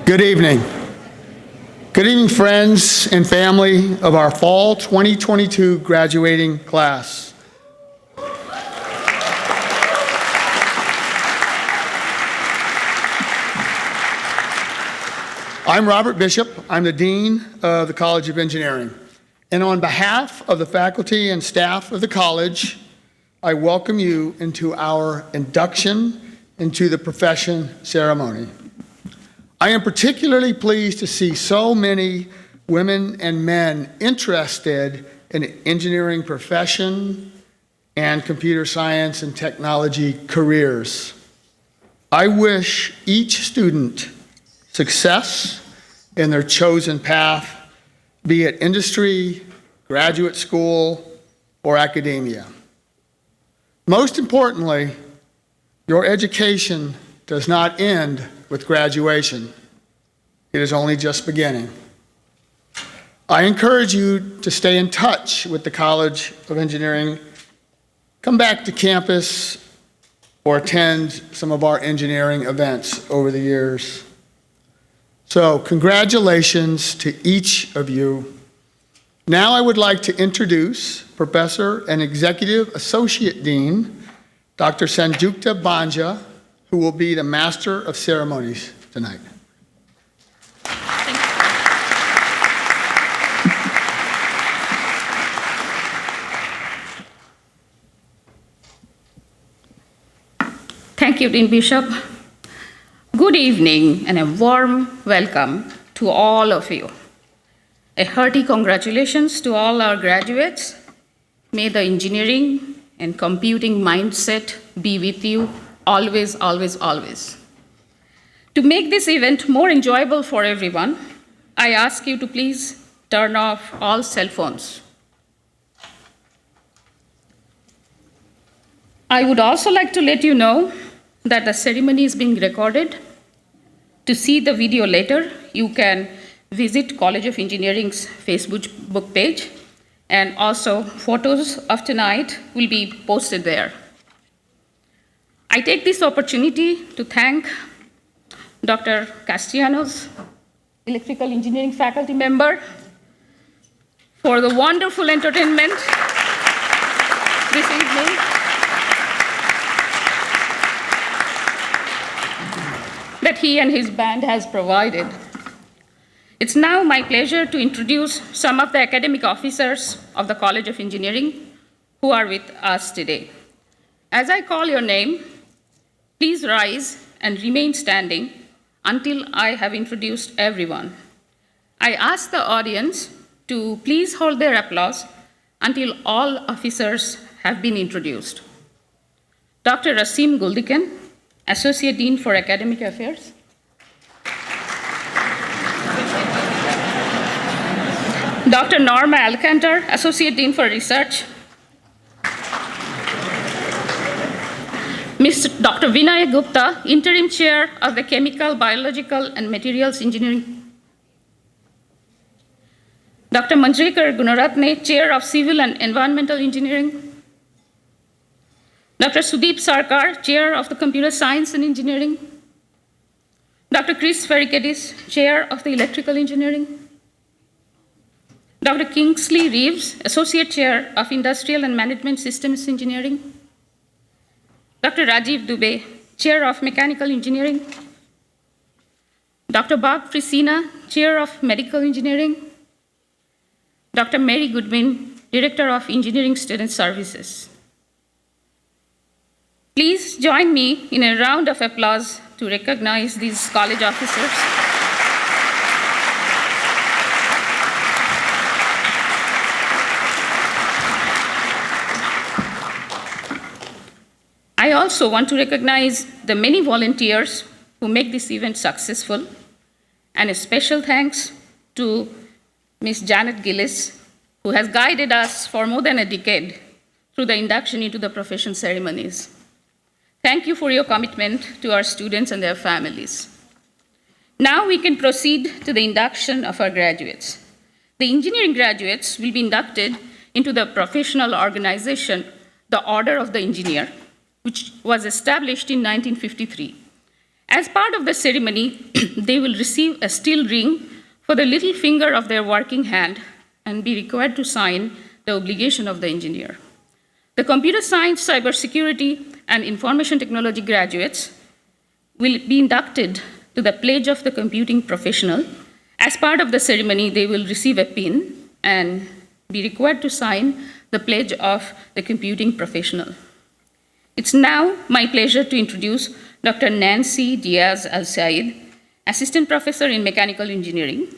Good evening. Good evening, friends and family of our Fall 2022 graduating class. I'm Robert Bishop. I'm the Dean of the College of Engineering. And on behalf of the faculty and staff of the college, I welcome you into our induction into the profession ceremony. I am particularly pleased to see so many women and men interested in the engineering profession and computer science and technology careers. I wish each student success in their chosen path, be it industry, graduate school, or academia. Most importantly, your education does not end with graduation. It is only just beginning. I encourage you to stay in touch with the College of Engineering, come back to campus, or attend some of our engineering events over the years. So, congratulations to each of you. Now I would like to introduce Professor and Executive Associate Dean, Dr. Sanjukta Banja, who will be the Master of Ceremonies tonight. Thank you, Dean Bishop. Good evening and a warm welcome to all of you. A hearty congratulations to all our graduates. May the engineering and computing mindset be with you always, always, always. To make this event more enjoyable for everyone, I ask you to please turn off all cell phones. I would also like to let you know that the ceremony is being recorded. To see the video later, you can visit College of Engineering's Facebook page, and also photos of tonight will be posted there. I take this opportunity to thank Dr. Castellanos, electrical engineering faculty member, for the wonderful entertainment this evening. That he and his band has provided. It's now my pleasure to introduce some of the academic officers of the College of Engineering who are with us today. As I call your name, please rise and remain standing until I have introduced everyone. I ask the audience to please hold their applause until all officers have been introduced. Dr. Rasim Guldikan, Associate Dean for Academic Affairs. Dr. Norma Alcantar, Associate Dean for Research. Dr. Vinay Gupta, Interim Chair of the Chemical, Biological, and Materials Engineering. Dr. Manjrekar Gunaratne, Chair of Civil and Environmental Engineering. Dr. Sudeep Sarkar, Chair of the Computer Science and Engineering. Dr. Chris Ferrikadis, Chair of the Electrical Engineering. Dr. Kingsley Reeves, Associate Chair of Industrial and Management Systems Engineering. Dr. Rajiv Dubey, Chair of Mechanical Engineering. Dr. Bob Frisina, Chair of Medical Engineering. Dr. Mary Goodwin, Director of Engineering Student Services. Please join me in a round of applause to recognize these college officers. I also want to recognize the many volunteers who make this event successful, and a special thanks to Ms. Janet Gillis, who has guided us for more than a decade through the induction into the profession ceremonies. Thank you for your commitment to our students and their families. Now we can proceed to the induction of our graduates. The engineering graduates will be inducted into the professional organization, the Order of the Engineer, which was established in 1953 As part of the ceremony, they will receive a steel ring for the little finger of their working hand and be required to sign the obligation of the engineer. The computer science, cybersecurity, and information technology graduates will be inducted to the Pledge of the Computing Professional. As part of the ceremony, they will receive a pin and be required to sign the Pledge of the Computing Professional. It's now my pleasure to introduce Dr. Nancy Diaz Al-Said, Assistant Professor in Mechanical Engineering.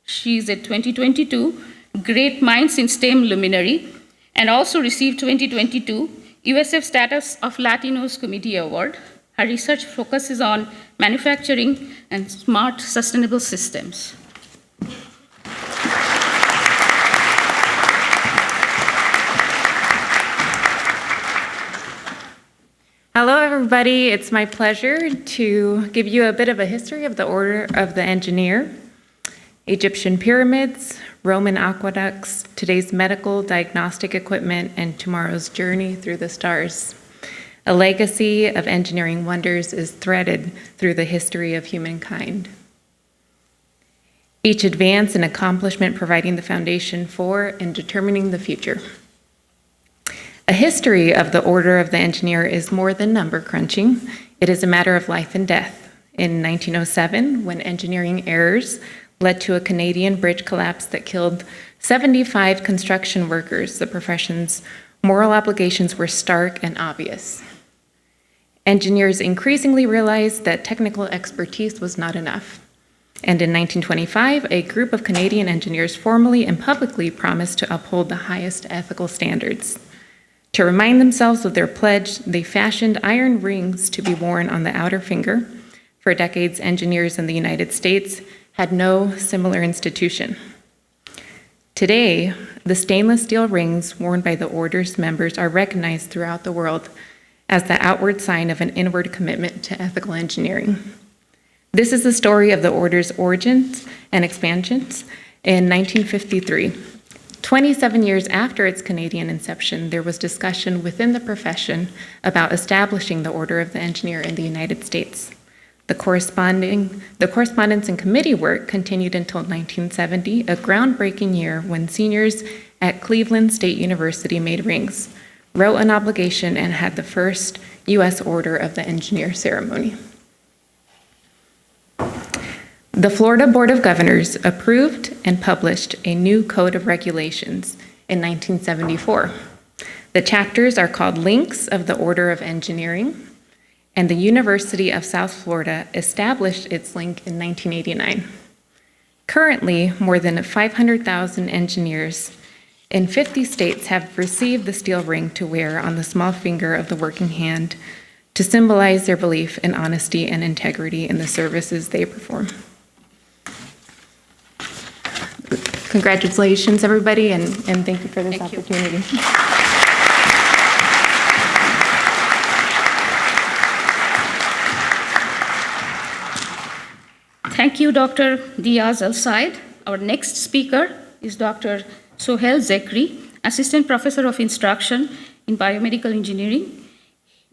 She is a 2022 Great Minds in STEM luminary and also received 2022 USF Status of Latinos Committee Award. Her research focuses on manufacturing and smart sustainable systems. Hello, everybody. It's my pleasure to give you a bit of a history of the Order of the Engineer. Egyptian pyramids, Roman aqueducts, today's medical diagnostic equipment, and tomorrow's journey through the stars. A legacy of engineering wonders is threaded through the history of humankind. Each advance and accomplishment providing the foundation for and determining the future. A history of the Order of the Engineer is more than number crunching. It is a matter of life and death. In 1907, when engineering errors led to a Canadian bridge collapse that killed 75 construction workers, the profession's moral obligations were stark and obvious. Engineers increasingly realized that technical expertise was not enough. And in 1925, a group of Canadian engineers formally and publicly promised to uphold the highest ethical standards. To remind themselves of their pledge, they fashioned iron rings to be worn on the outer finger. For decades, engineers in the United States had no similar institution. Today, the stainless steel rings worn by the Order's members are recognized throughout the world as the outward sign of an inward commitment to ethical engineering. This is the story of the Order's origins and expansions. In 1953, 27 years after its Canadian inception, there was discussion within the profession about establishing the Order of the Engineer in the United States. The correspondence and committee work continued until 1970, a groundbreaking year when seniors at Cleveland State University made rings, wrote an obligation, and had the first U.S. Order of the Engineer ceremony. The Florida Board of Governors approved and published a new Code of Regulations in 1974. The chapters are called Links of the Order of Engineering, and the University of South Florida established its link in 1989. Currently, more than 500,000 engineers in 50 states have received the steel ring to wear on the small finger of the working hand to symbolize their belief in honesty and integrity in the services they perform. Congratulations, everybody, and thank you for this opportunity. Thank you, Dr. Diaz Al-Said. Our next speaker is Dr. Sohail Zekri, Assistant Professor of Instruction in Biomedical Engineering.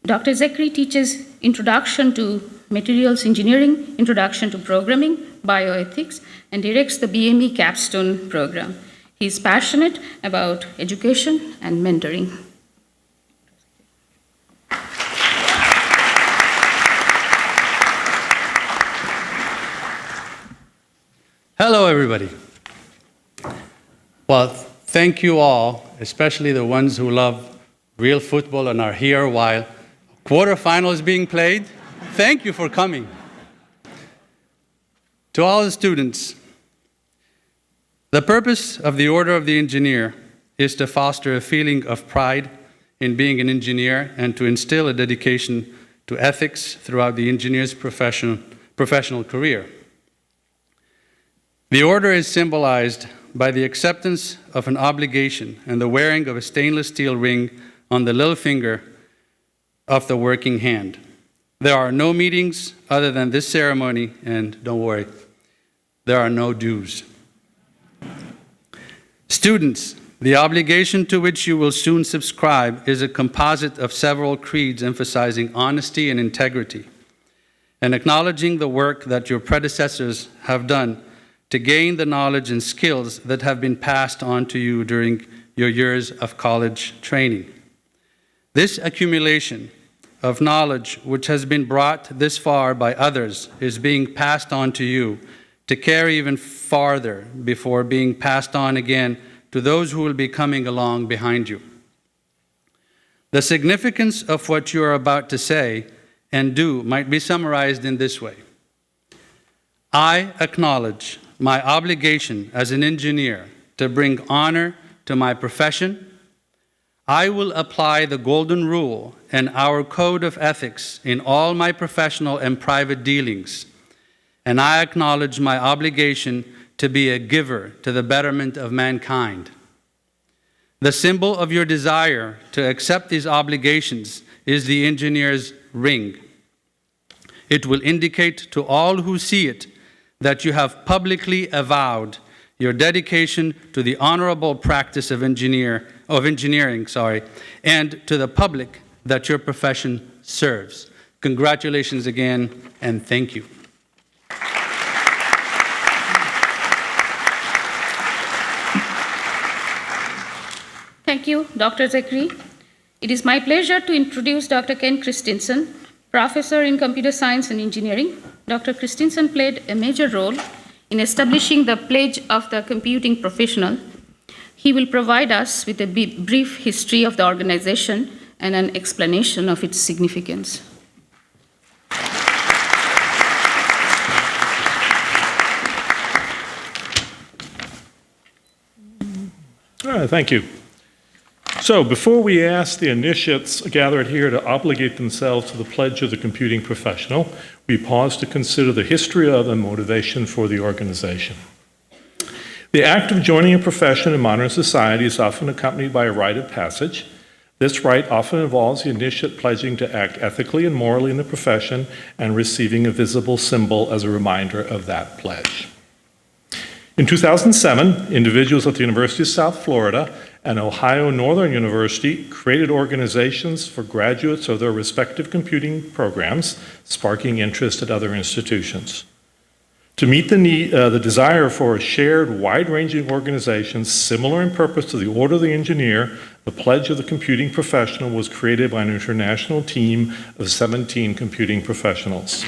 Dr. Zekri teaches Introduction to Materials Engineering, Introduction to Programming, Bioethics, and directs the BME Capstone program. He is passionate about education and mentoring. Hello, everybody. Well, thank you all, especially the ones who love real football and are here while quarterfinal is being played. Thank you for coming. To all the students, the purpose of the Order of the Engineer is to foster a feeling of pride in being an engineer and to instill a dedication to ethics throughout the engineer's professional career. The order is symbolized by the acceptance of an obligation and the wearing of a stainless steel ring on the little finger of the working hand. There are no meetings other than this ceremony, and don't worry, there are no dues. Students, the obligation to which you will soon subscribe is a composite of several creeds emphasizing honesty and integrity. and acknowledging the work that your predecessors have done to gain the knowledge and skills that have been passed on to you during your years of college training. This accumulation of knowledge, which has been brought this far by others, is being passed on to you to carry even farther before being passed on again to those who will be coming along behind you. The significance of what you are about to say and do might be summarized in this way. I acknowledge my obligation as an engineer to bring honor to my profession. I will apply the golden rule and our code of ethics in all my professional and private dealings. And I acknowledge my obligation to be a giver to the betterment of mankind. The symbol of your desire to accept these obligations is the engineer's ring. It will indicate to all who see it that you have publicly avowed your dedication to the honorable practice of engineering, and to the public that your profession serves. Congratulations again, and thank you. Thank you, Dr. Zachary. It is my pleasure to introduce Dr. Ken Christensen, Professor in Computer Science and Engineering. Dr. Christensen played a major role in establishing the Pledge of the Computing Professional. He will provide us with a brief history of the organization and an explanation of its significance. All right, thank you. So before we ask the initiates gathered here to obligate themselves to the Pledge of the Computing Professional, we pause to consider the history of and motivation for the organization. The act of joining a profession in modern society is often accompanied by a rite of passage. This rite often involves the initiate pledging to act ethically and morally in the profession and receiving a visible symbol as a reminder of that pledge. In 2007, individuals at the University of South Florida and Ohio Northern University created organizations for graduates of their respective computing programs, sparking interest at other institutions. To meet the desire for a shared, wide-ranging organization similar in purpose to the Order of the Engineer, the Pledge of the Computing Professional was created by an international team of 17 computing professionals.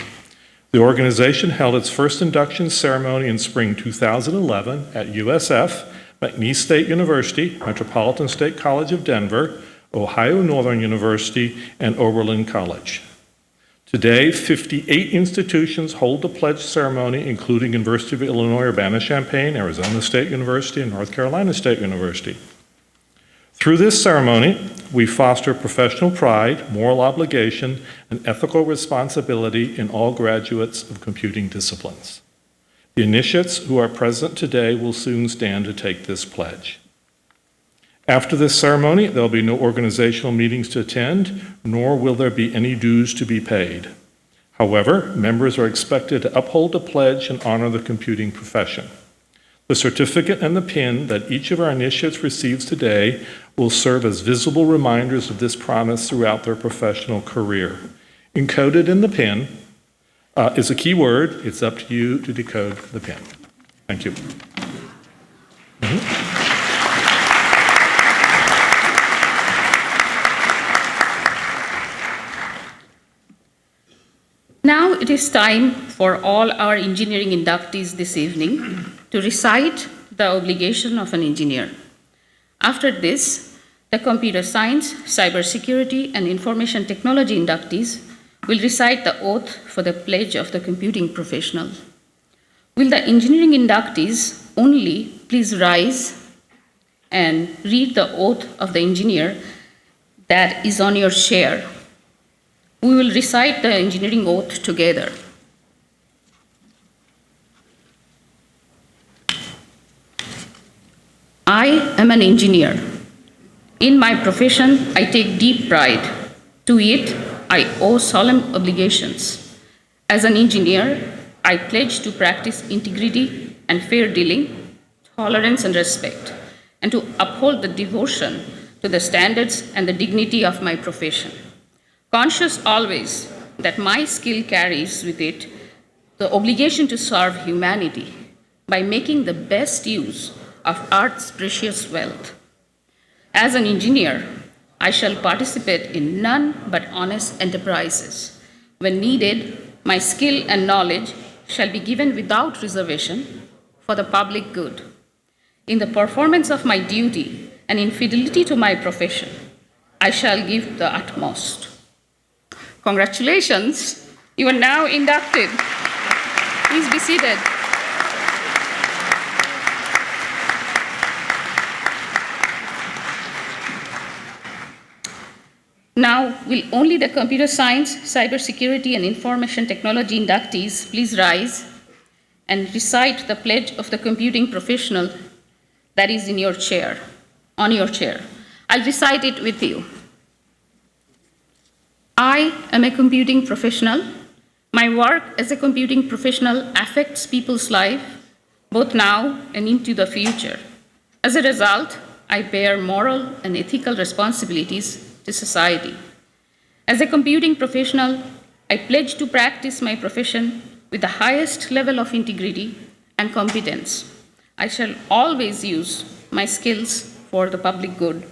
The organization held its first induction ceremony in spring 2011 at USF, McNeese State University, Metropolitan State College of Denver, Ohio Northern University, and Oberlin College. Today, 58 institutions hold the pledge ceremony, including University of Illinois Urbana-Champaign, Arizona State University, and North Carolina State University. Through this ceremony, we foster professional pride, moral obligation, and ethical responsibility in all graduates of computing disciplines. The initiates who are present today will soon stand to take this pledge. After this ceremony, there will be no organizational meetings to attend, nor will there be any dues to be paid. However, members are expected to uphold the pledge and honor the computing profession. The certificate and the pin that each of our initiates receives today will serve as visible reminders of this promise throughout their professional career. Encoded in the pin is a key word. It's up to you to decode the pin. Thank you. Now it is time for all our engineering inductees this evening to recite the obligation of an engineer. After this, the computer science, cybersecurity, and information technology inductees will recite the oath for the Pledge of the Computing Professional. Will the engineering inductees only please rise and read the oath of the engineer that is on your chair. We will recite the engineering oath together. I am an engineer. In my profession, I take deep pride. To it, I owe solemn obligations. As an engineer, I pledge to practice integrity and fair dealing, tolerance and respect, and to uphold the devotion to the standards and the dignity of my profession. Conscious always that my skill carries with it the obligation to serve humanity by making the best use of Earth's precious wealth. As an engineer, I shall participate in none but honest enterprises. When needed, my skill and knowledge shall be given without reservation for the public good. In the performance of my duty and in fidelity to my profession, I shall give the utmost. Congratulations, you are now inducted. Please be seated. Now, will only the computer science, cybersecurity, and information technology inductees please rise and recite the pledge of the computing professional that is in your chair, on your chair. I'll recite it with you. I am a computing professional. My work as a computing professional affects people's life, both now and into the future. As a result, I bear moral and ethical responsibilities to society. As a computing professional, I pledge to practice my profession with the highest level of integrity and competence. I shall always use my skills for the public good.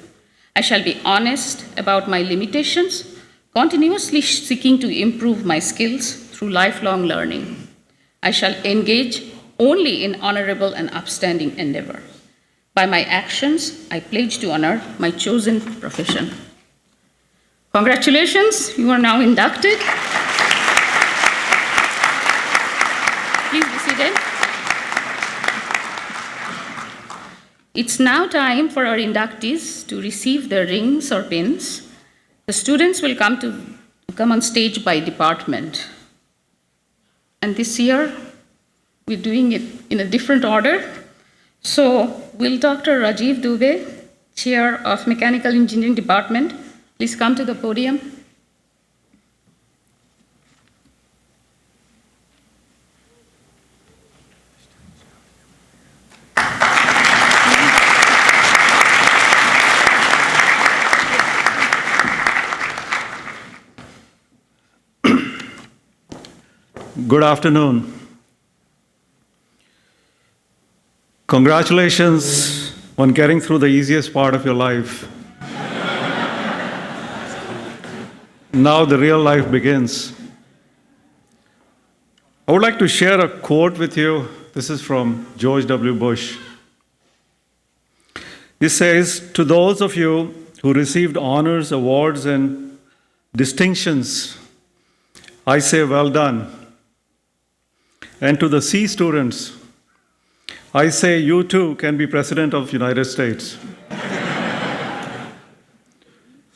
I shall be honest about my limitations, continuously seeking to improve my skills through lifelong learning. I shall engage only in honorable and upstanding endeavor. By my actions, I pledge to honor my chosen profession. Congratulations, you are now inducted. Please be seated. It's now time for our inductees to receive their rings or pins. The students will come on stage by department. And this year, we're doing it in a different order. So will Dr. Rajiv Dubey, Chair of Mechanical Engineering Department, please come to the podium. Good afternoon. Congratulations on getting through the easiest part of your life. Now the real life begins. I would like to share a quote with you. This is from George W. Bush. He says, "To those of you who received honors, awards, and distinctions, I say well done. And to the C students, I say you too can be President of the United States."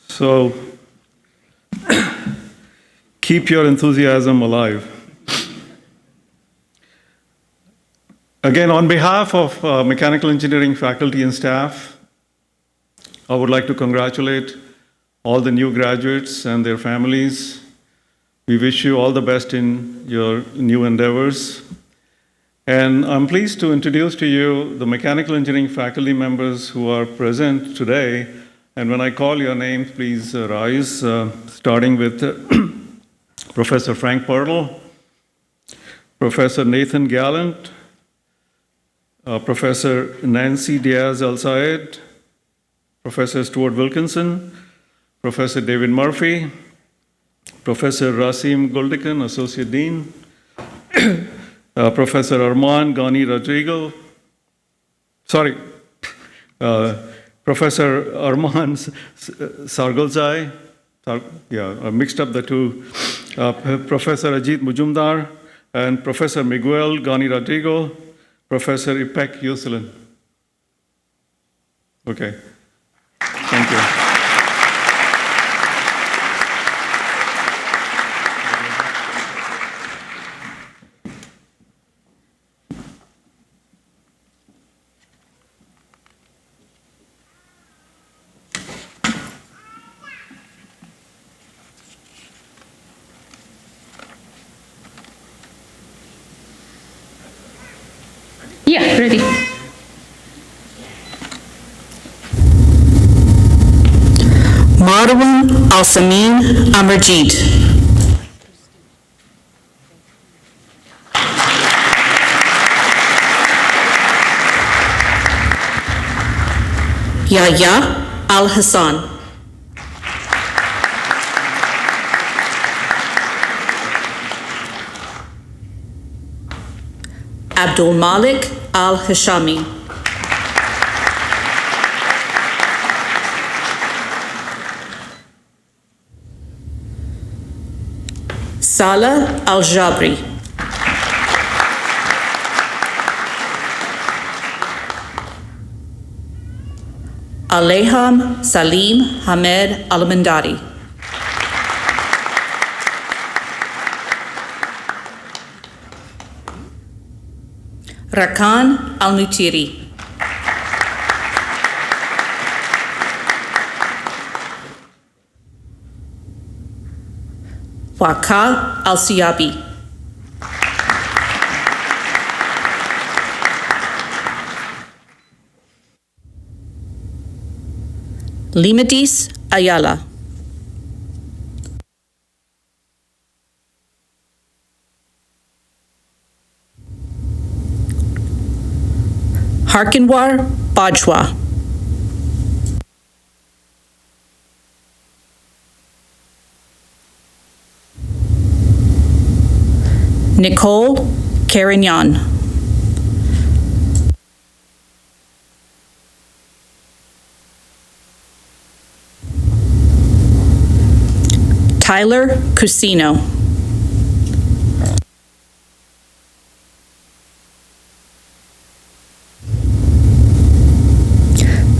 So keep your enthusiasm alive. Again, on behalf of mechanical engineering faculty and staff, I would like to congratulate all the new graduates and their families. We wish you all the best in your new endeavors. And I'm pleased to introduce to you the mechanical engineering faculty members who are present today. And when I call your names, please rise, starting with Professor Frank Pirtle, Professor Nathan Gallant, Professor Nancy Diaz-El-Sayed, Professor Stuart Wilkinson, Professor David Murphy, Professor Rasim Guldikan, Associate Dean, Professor Arman Ghani Rodrigo, Professor Arman Sargolzai, I mixed up the two, Professor Ajit Mujumdar, and Professor Miguel Ghani Rodrigo, Professor Ipek Yusulan. Okay, thank you. Yeah, ready. Marwan Al-Samin Amarjeet. Yahya Al-Hassan. Abdul Malik Al-Hashami. Salah Al-Jabri. Aleham Salim Hamed Al-Mandari. Rakan Al-Nutiri. Waka Al-Siyabi. Limadis Ayala. Harkinwar Bajwa. Nicole Carignan. Tyler Cusino.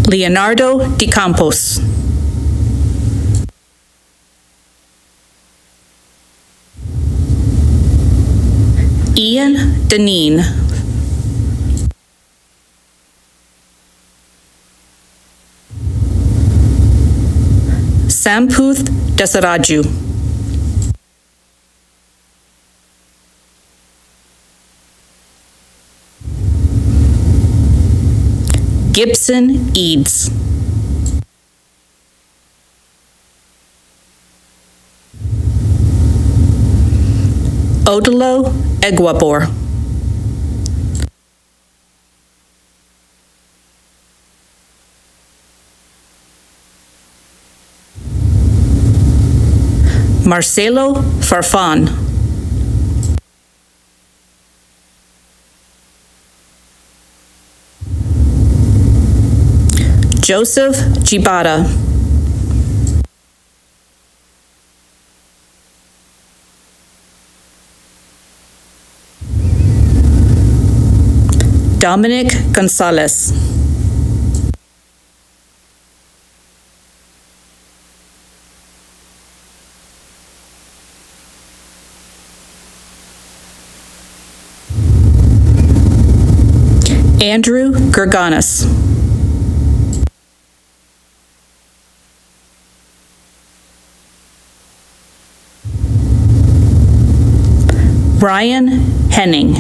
Leonardo Di Campos. Ian Deneen. Samputh Dasaraju. Gibson Eads. Odilo Eguabor. Marcelo Farfan. Joseph Jibata. Dominic Gonzalez. Andrew Gerganis. Brian Henning.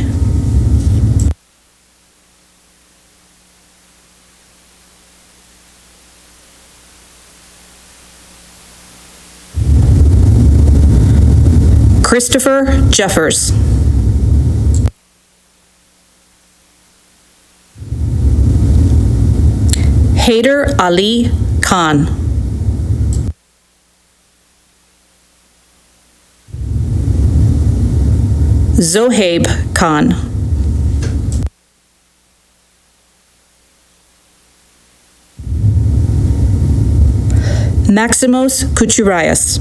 Christopher Jeffers. Haider Ali Khan. Zohaib Khan. Maximos Kuchurias.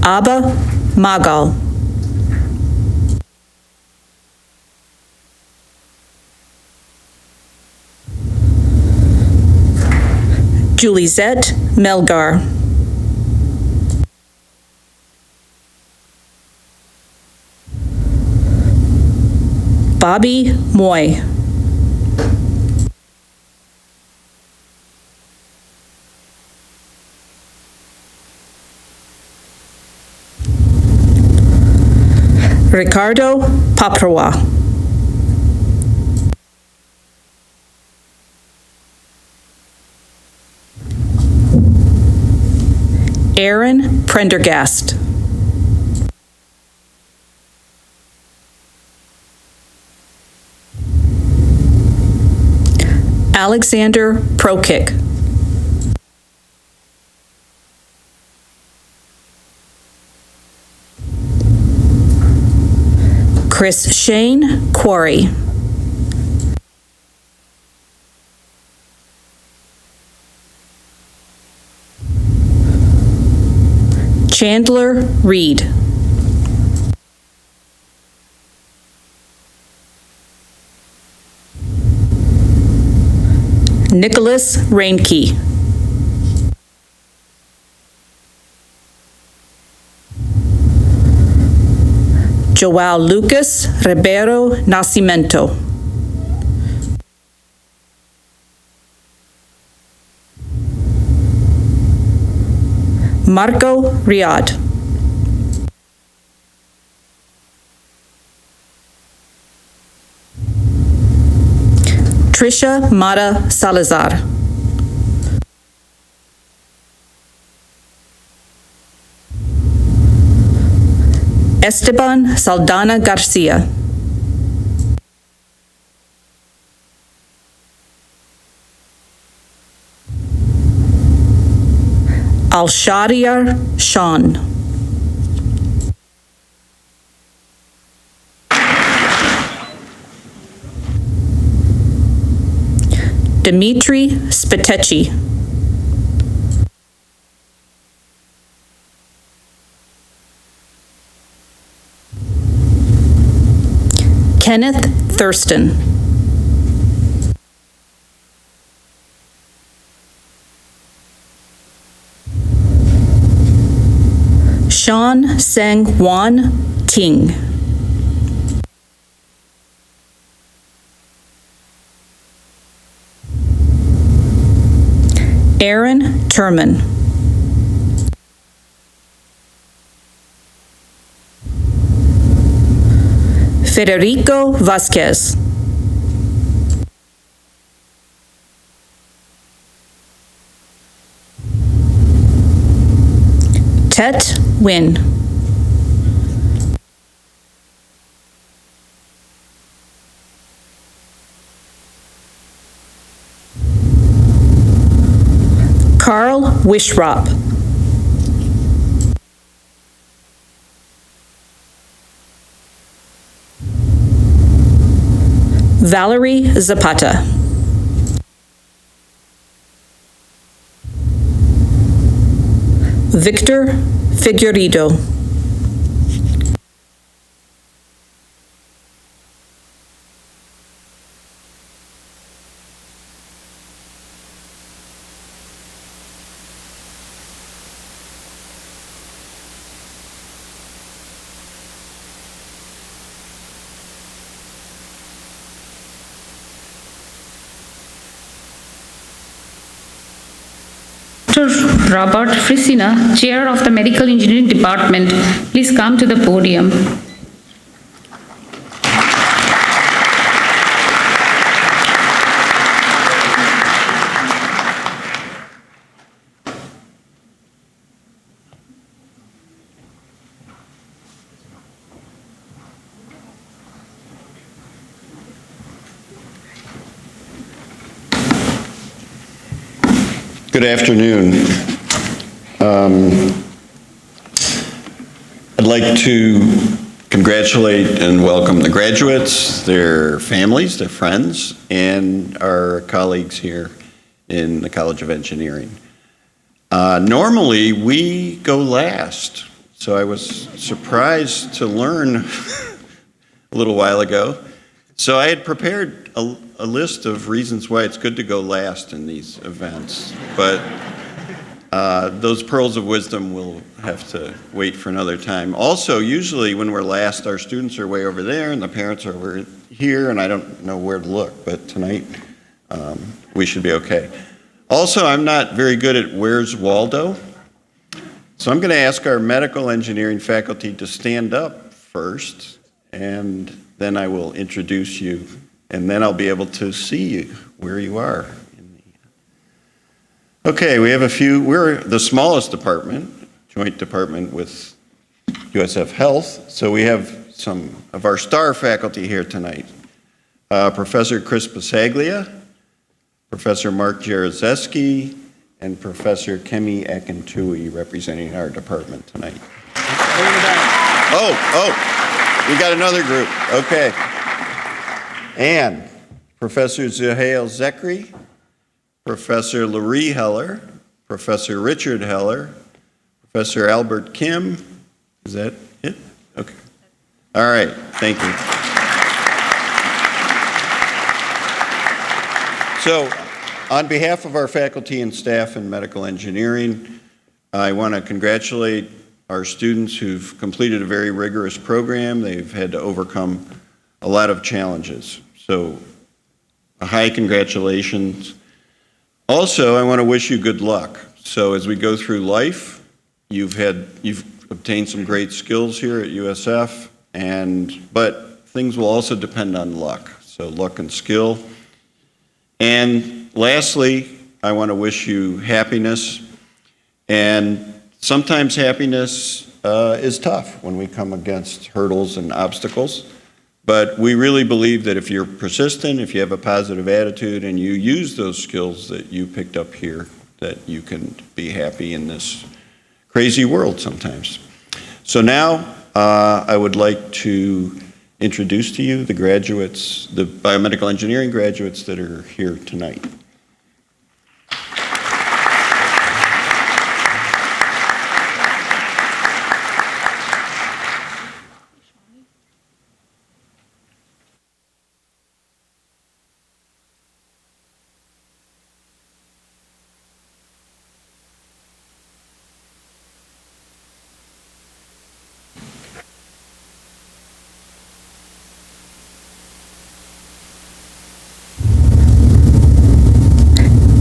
Abba Magal. Julizette Melgar. Bobby Moy. Ricardo Paprawa. Aaron Prendergast. Alexander Prokic. Chris Shane Quarry. Chandler Reed. Nicholas Reinke. Joao Lucas Ribeiro Nascimento. Marco Riad. Trisha Mata Salazar. Esteban Saldana Garcia. Al-Shahriar Sean. Dimitri Spetecchi. Kenneth Thurston. Sean Sang Wan Ting. Aaron Turman. Federico Vasquez. Tet Win. Carl Wishrop. Valerie Zapata. Victor Figueiredo. Dr. Robert Frisina, Chair of the Medical Engineering Department, please come to the podium. Good afternoon. I'd like to congratulate and welcome the graduates, their families, their friends, and our colleagues here in the College of Engineering. Normally, we go last, so I was surprised to learn a little while ago. So I had prepared a list of reasons why it's good to go last in these events, but those pearls of wisdom will have to wait for another time. Also, usually when we're last, our students are way over there and the parents are over here, and I don't know where to look, but tonight we should be okay. Also, I'm not very good at Where's Waldo, so I'm going to ask our medical engineering faculty to stand up first, and then I will introduce you, and then I'll be able to see you where you are. Okay, we have a few. We're the smallest department, joint department with USF Health, so we have some of our star faculty here tonight. Professor Chris Pasaglia, Professor Mark Jaruzelski, and Professor Kemi Akintui representing our department tonight. Oh, we got another group. Okay. And Professor Zuhail Zekri, Professor Laurie Heller, Professor Richard Heller, Professor Albert Kim. Is that it? Okay. All right. Thank you. So, on behalf of our faculty and staff in medical engineering, I want to congratulate our students who've completed a very rigorous program. They've had to overcome a lot of challenges. So, a high congratulations. Also, I want to wish you good luck. So, as we go through life, you've obtained some great skills here at USF, but things will also depend on luck. So, luck and skill. And lastly, I want to wish you happiness. And sometimes happiness is tough when we come against hurdles and obstacles. But we really believe that if you're persistent, if you have a positive attitude, and you use those skills that you picked up here, that you can be happy in this crazy world sometimes. So now I would like to introduce to you the graduates, the biomedical engineering graduates that are here tonight.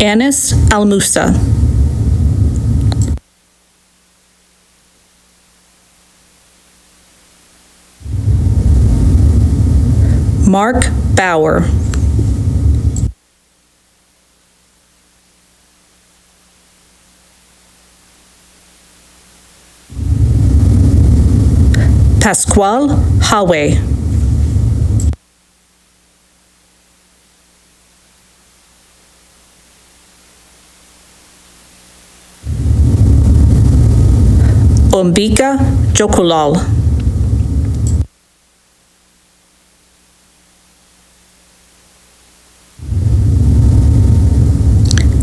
Anis Al-Musa. Mark Bauer. Pasquale Hawe. Ombika Jokulal.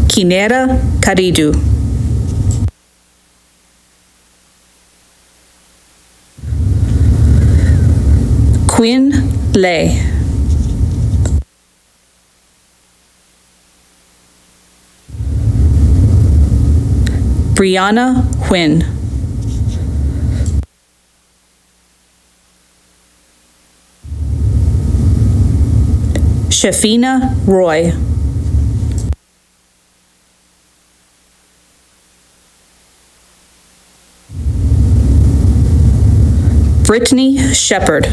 Kinera Karidu. Quinn Lay. Brianna Huynh. Shafina Roy. Brittany Shepard.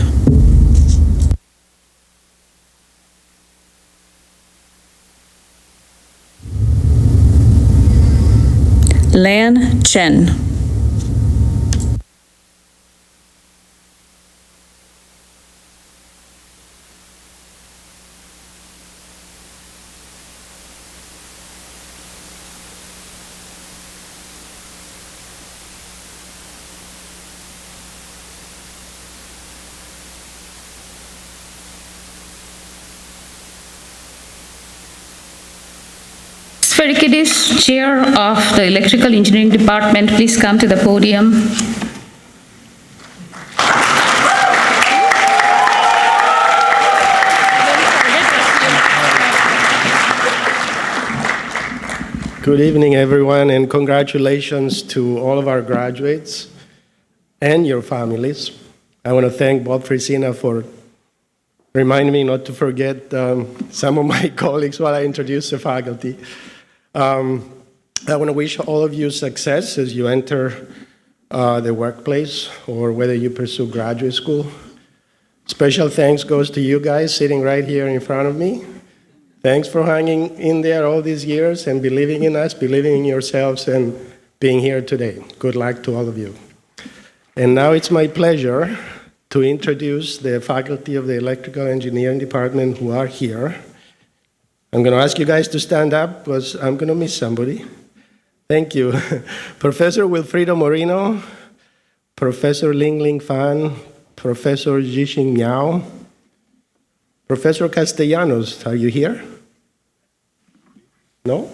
Lan Chen. Sferikidis, Chair of the Electrical Engineering Department, please come to the podium. Good evening, everyone, and congratulations to all of our graduates and your families. I want to thank Bob Frisina for reminding me not to forget some of my colleagues while I introduce the faculty. I want to wish all of you success as you enter the workplace or whether you pursue graduate school. Special thanks goes to you guys sitting right here in front of me. Thanks for hanging in there all these years and believing in us, believing in yourselves, and being here today. Good luck to all of you. And now it's my pleasure to introduce the faculty of the Electrical Engineering Department who are here. I'm going to ask you guys to stand up because I'm going to miss somebody. Thank you. Professor Wilfredo Moreno, Professor Ling Ling Fan, Professor Jixing Miao, Professor Castellanos, are you here? No?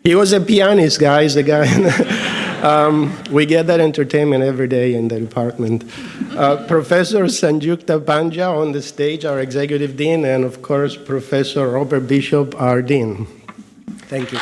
He was a pianist, guys, the guy. We get that entertainment every day in the department. Professor Sanjukta Panja on the stage, our executive dean, and of course, Professor Robert Bishop, our dean. Thank you.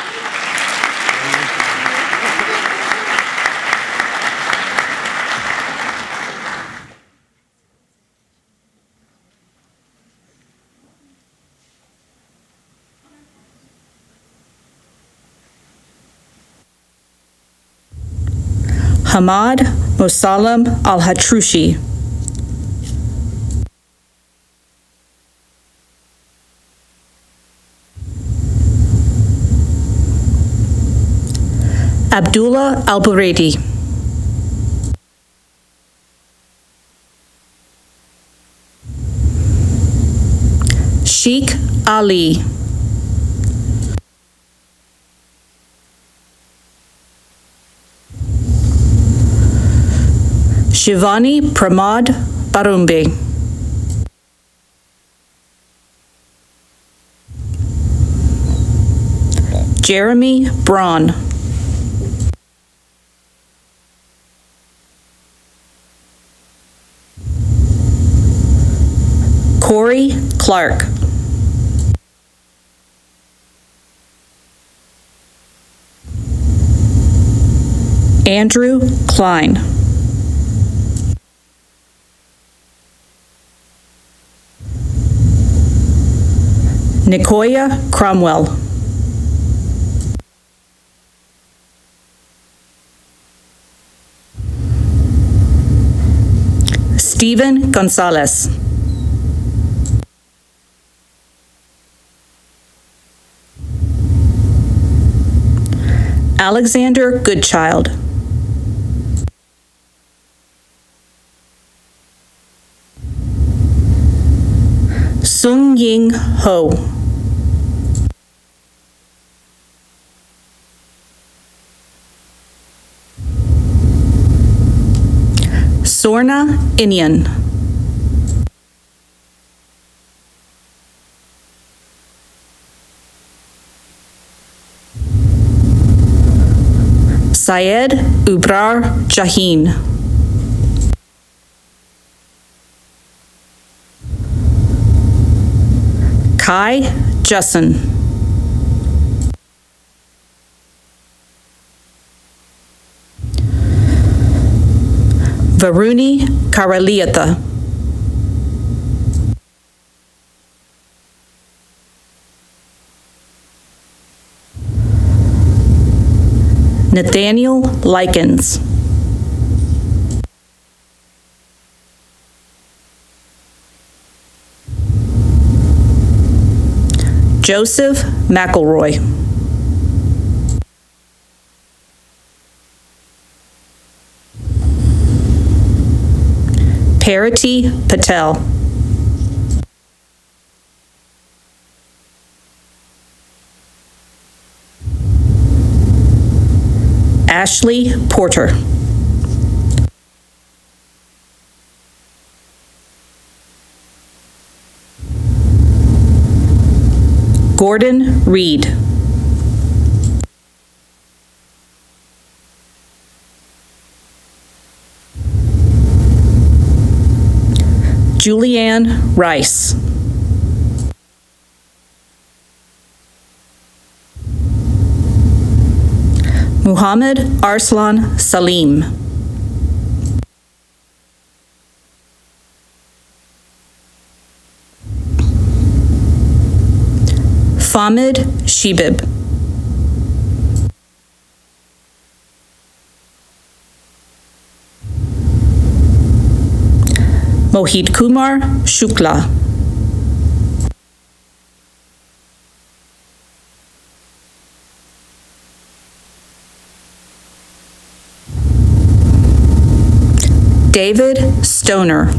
Hamad Mosallam Al-Hatrushi. Abdullah Al-Buredi. Sheikh Ali. Shivani Pramod Barumbi. Jeremy Braun. Corey Clark. Andrew Klein. Nicoya Cromwell. Stephen Gonzalez. Alexander Goodchild. Sung Ying Ho. Sorna Inyan. Syed Ubrar Jahin. Kai Jussin. Varuni Karaliata. Nathaniel Likens. Joseph McElroy. Parity Patel. Ashley Porter. Gordon Reed. Julianne Rice. Muhammad Arslan Salim. Famid Shibib. Mohit Kumar Shukla. David Stoner.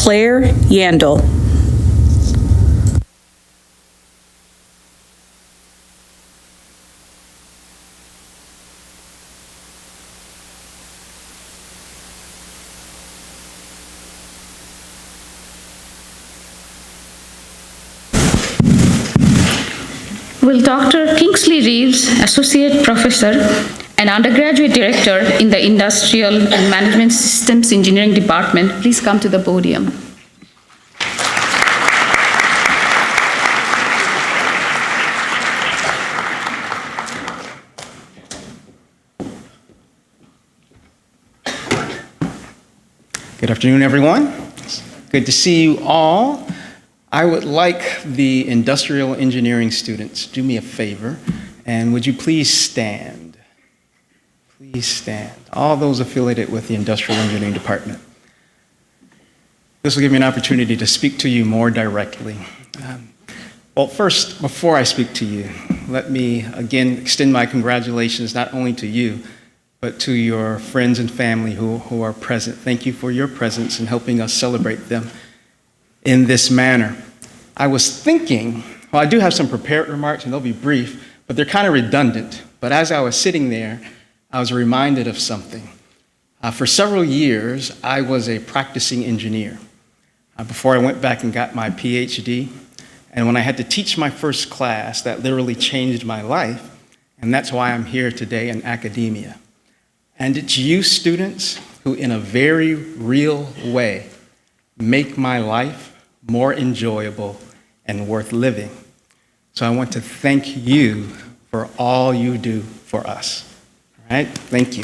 Claire Yandel. Will Dr. Kingsley Reeves, Associate Professor and Undergraduate Director in the Industrial and Management Systems Engineering Department, please come to the podium. Good afternoon, everyone. It's good to see you all. I would like the industrial engineering students, do me a favor, and would you please stand? Please stand. All those affiliated with the industrial engineering department. This will give me an opportunity to speak to you more directly. Well, first, before I speak to you, let me again extend my congratulations not only to you, but to your friends and family who are present. Thank you for your presence and helping us celebrate them in this manner. I was thinking, well, I do have some prepared remarks, and they'll be brief, but they're kind of redundant. But as I was sitting there, I was reminded of something. For several years, I was a practicing engineer before I went back and got my PhD. And when I had to teach my first class, that literally changed my life, and that's why I'm here today in academia. And it's you students who, in a very real way, make my life more enjoyable and worth living. So I want to thank you for all you do for us. All right? Thank you.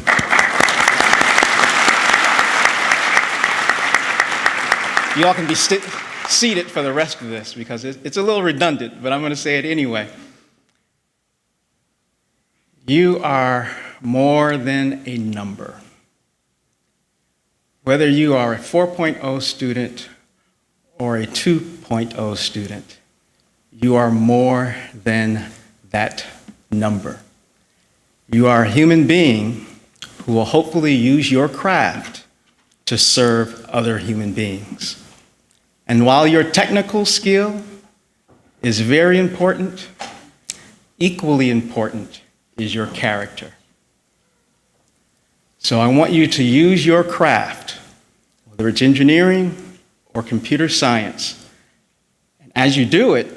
You all can be seated for the rest of this because it's a little redundant, but I'm going to say it anyway. You are more than a number. Whether you are a 4.0 student or a 2.0 student, you are more than that number. You are a human being who will hopefully use your craft to serve other human beings. And while your technical skill is very important, equally important is your character. So I want you to use your craft, whether it's engineering or computer science. And as you do it,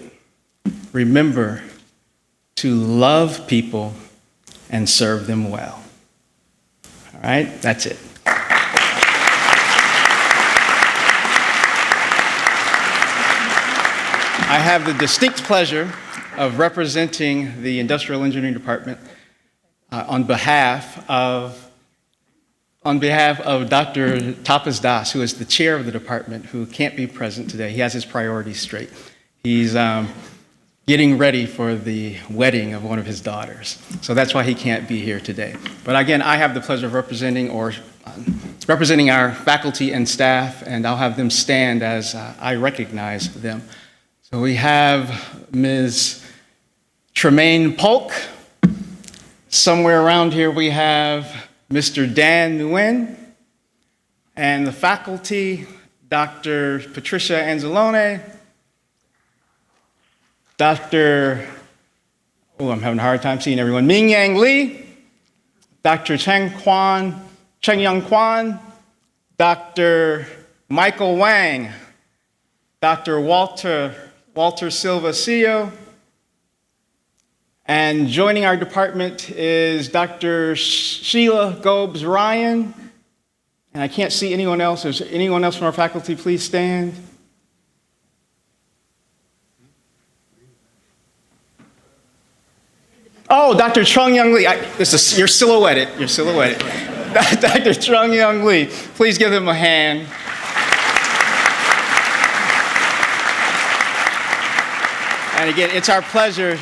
remember to love people and serve them well. All right, that's it. I have the distinct pleasure of representing the Industrial Engineering Department on behalf of Dr. Tapas Das, who is the chair of the department, who can't be present today. He has his priorities straight. He's getting ready for the wedding of one of his daughters. So that's why he can't be here today. But again, I have the pleasure of representing our faculty and staff, and I'll have them stand as I recognize them. So we have Ms. Tremaine Polk. Somewhere around here we have Mr. Dan Nguyen, and the faculty, Dr. Patricia Anzalone, Dr. I'm having a hard time seeing everyone, Ming Yang Lee, Dr. Cheng Young Kwan, Dr. Michael Wang, Dr. Walter Silva CEO, and joining our department is Dr. Sheila Gobes Ryan. And I can't see anyone else. Is there anyone else from our faculty? Please stand. Oh, Dr. Trung Young Lee. You're silhouetted. You're silhouetted. Dr. Trung Young Lee. Please give them a hand. And again, it's our pleasure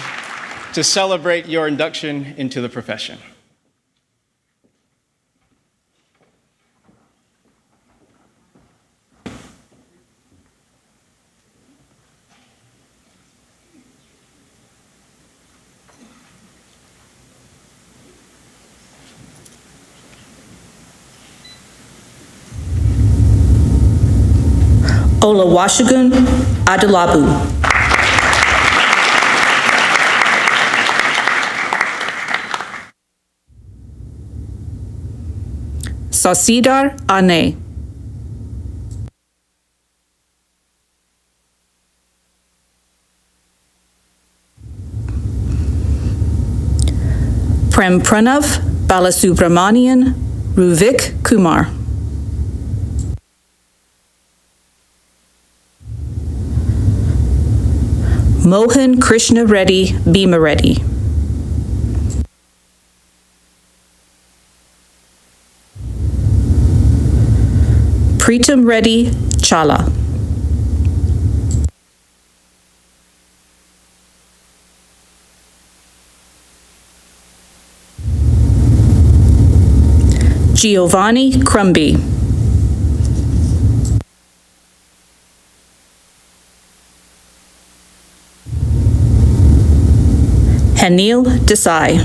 to celebrate your induction into the profession. Olawashagun Adelabu. Sasidar Ane. Prem Pranav Balasubramanian Ruvik Kumar. Mohan Krishna Reddy Bhima Reddy. Pritam Reddy Chala. Giovanni Crumby. Hanil Desai.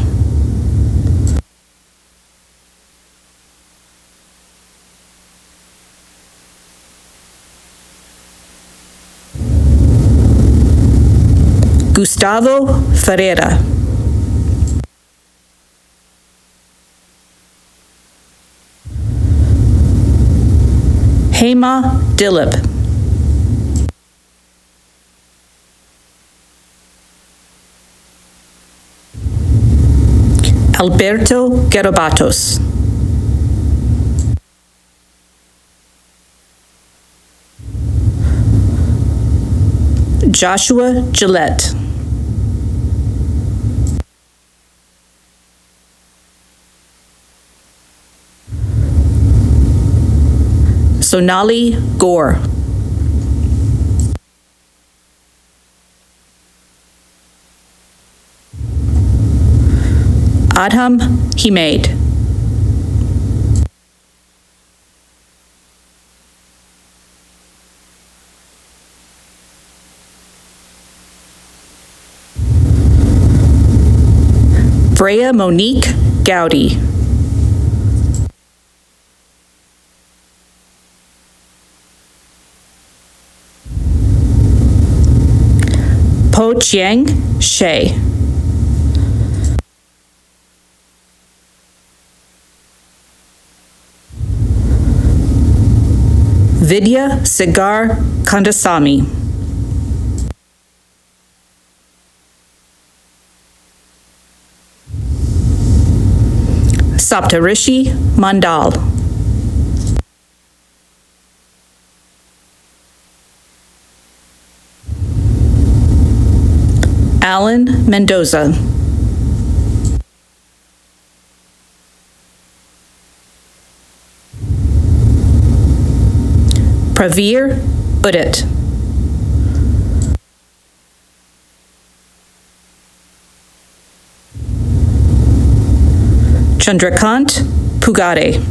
Gustavo Ferreira. Hema Dilip. Alberto Garabatos. Joshua Gillette. Sonali Gore. Adham Himaid. Freya Monique Gowdy. Po Chiang Shea. Vidya Sigar Kandasamy. Saptarishi Mandal. Alan Mendoza. Praveer Udit. Chandrakant Pugade.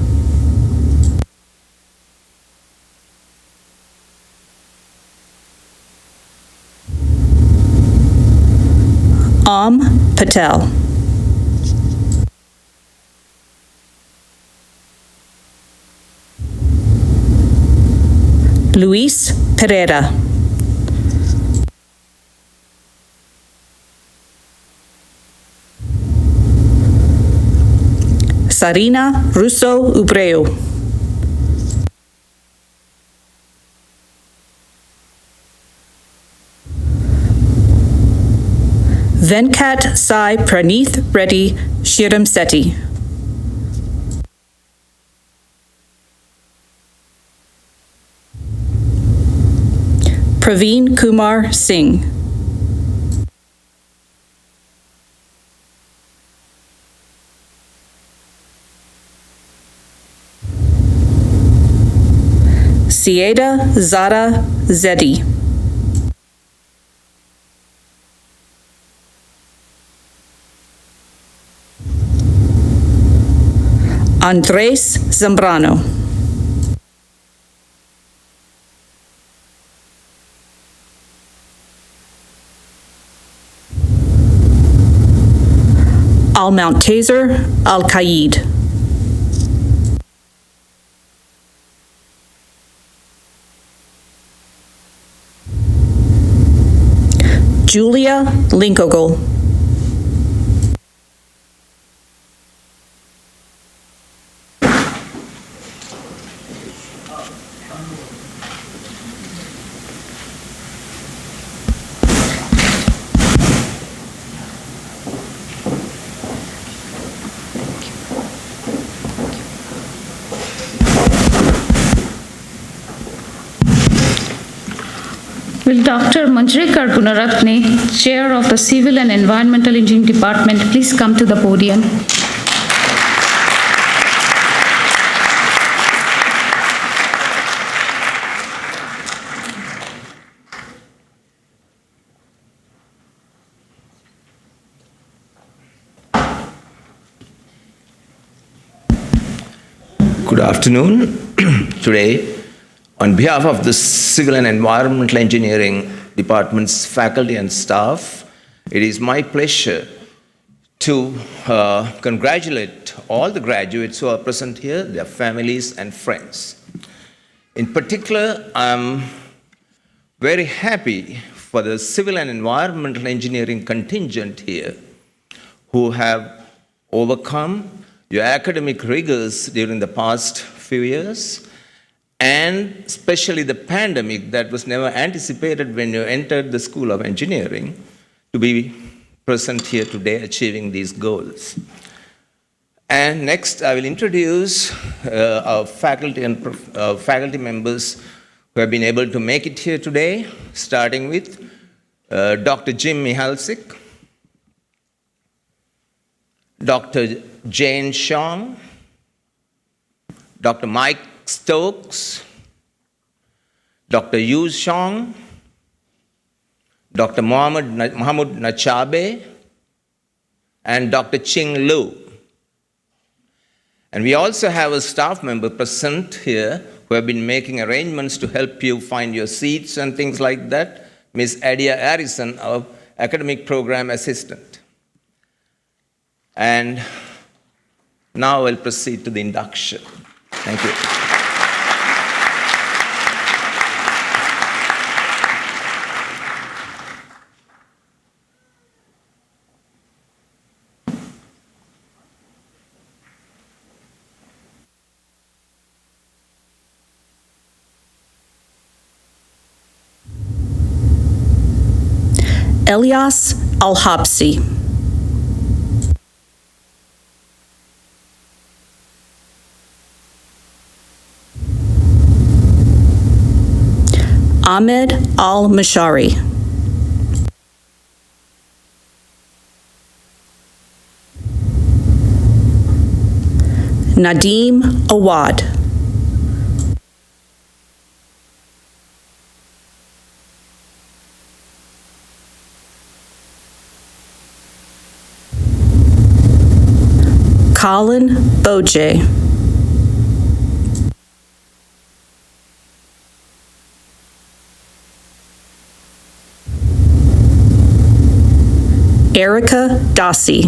Am Patel. Luis Pereira. Sarina Russo Ubreu. Venkat Sai Praneeth Reddy Shiram Sethi. Praveen Kumar Singh. Sieda Zara Zedi. Andres Zambrano. Al-Mountazir Al-Qaid. Julia Linkogel. Will Dr. Manjrekar Gunaratne, Chair of the Civil and Environmental Engineering Department, please come to the podium? Good afternoon. Today, on behalf of the Civil and Environmental Engineering Department's faculty and staff, it is my pleasure to congratulate all the graduates who are present here, their families and friends. In particular, I'm very happy for the Civil and Environmental Engineering contingent here who have overcome your academic rigors during the past few years, and especially the pandemic that was never anticipated when you entered the School of Engineering, to be present here today achieving these goals. And next, I will introduce our faculty and faculty members who have been able to make it here today, starting with Dr. Jim Mihalsik, Dr. Jane Shong, Dr. Mike Stokes, Dr. Yu Shong, Dr. Mahmoud Nachabe, and Dr. Ching Lu. And we also have a staff member present here who have been making arrangements to help you find your seats and things like that, Ms. Adia Harrison, our academic program assistant. And now I'll proceed to the induction. Thank you. Elias Al-Habsi. Ahmed Al-Mashari. Nadeem Awad. Colin Boje. Erica Dossie.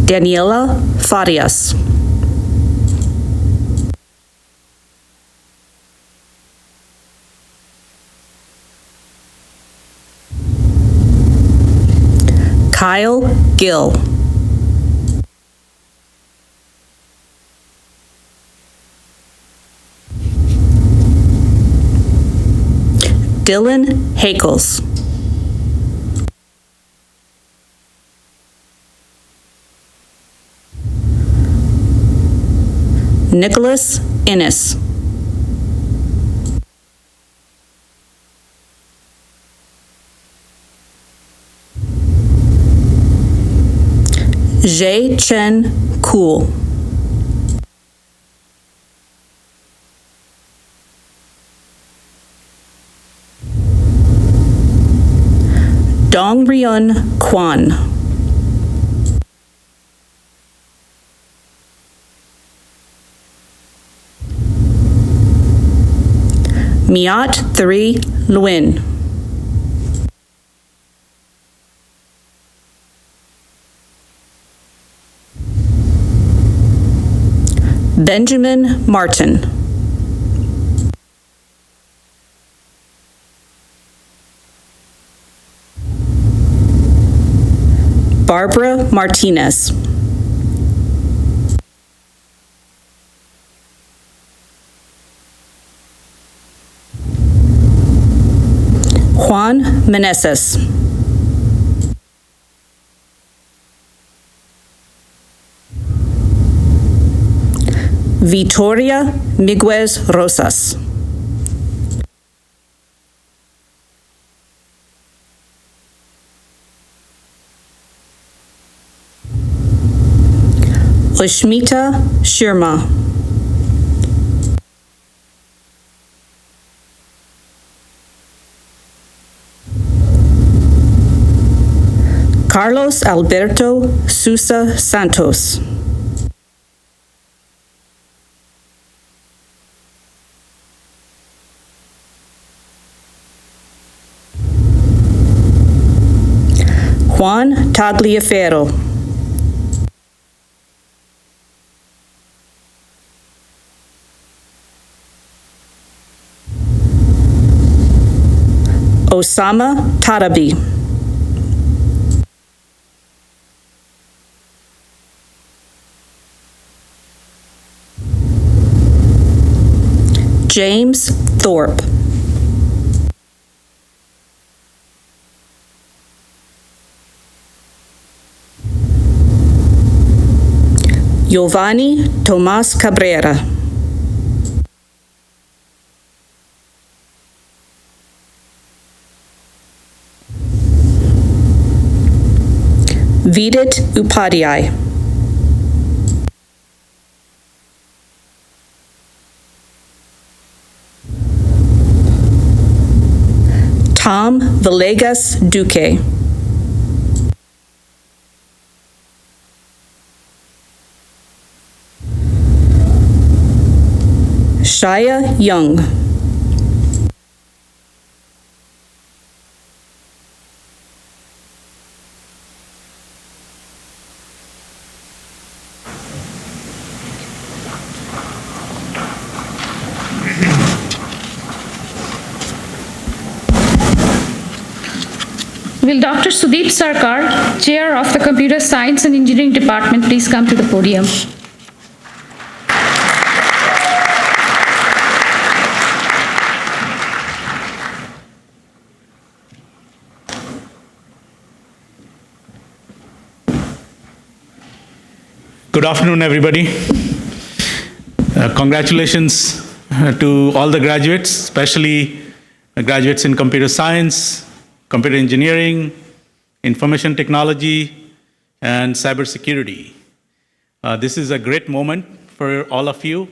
Daniela Farias. Kyle Gill. Dylan Hakels. Nicholas Innes. Jae Chen Kool. Dong Ryun Kwan. Miat 3 Nguyen. Benjamin Martin. Barbara Martinez. Juan Meneses. Vitoria Miguez Rosas. Ushmita Shirma. Carlos Alberto Sousa Santos. Juan Tagliaferro. Osama Tarabi. James Thorpe. Giovanni Tomas Cabrera. Vidit Upadhyay. Tom Villegas Duque. Shia Young. Will Dr. Sudeep Sarkar, Chair of the Computer Science and Engineering Department, please come to the podium? Good afternoon, everybody. Congratulations to all the graduates, especially graduates in computer science, computer engineering, information technology, and cybersecurity. This is a great moment for all of you.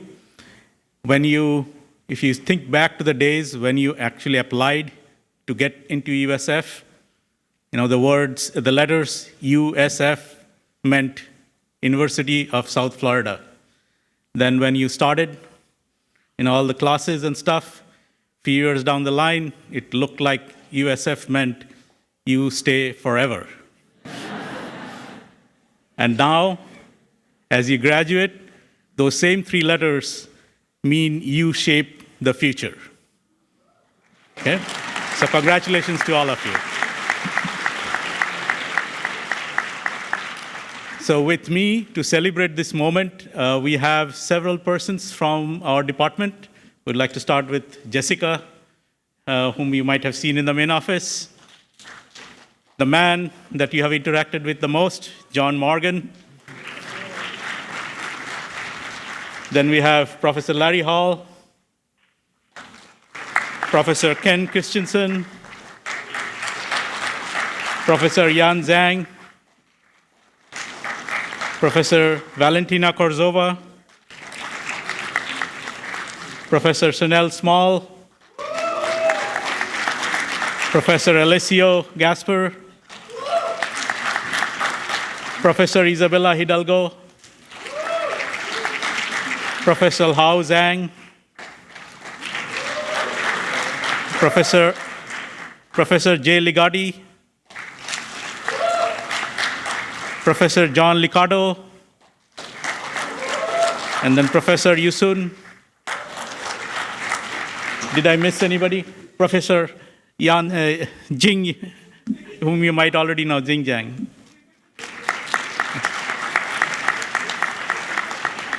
If you think back to the days when you actually applied to get into USF, the letters USF meant University of South Florida. Then when you started in all the classes and stuff, a few years down the line, it looked like USF meant you stay forever. And now, as you graduate, those same three letters mean you shape the future. Okay? So congratulations to all of you. So with me, to celebrate this moment, we have several persons from our department. We'd like to start with Jessica, whom you might have seen in the main office. The man that you have interacted with the most, John Morgan. Then we have Professor Larry Hall, Professor Ken Christensen, Professor Yan Zhang, Professor Valentina Korzova, Professor Chanel Small, Professor Alessio Gasper, Professor Isabella Hidalgo, Professor Hao Zhang, Professor Jay Ligati, Professor John Liccardo, And then Professor Yusun. Did I miss anybody? Professor Jing, whom you might already know, Jing Jiang.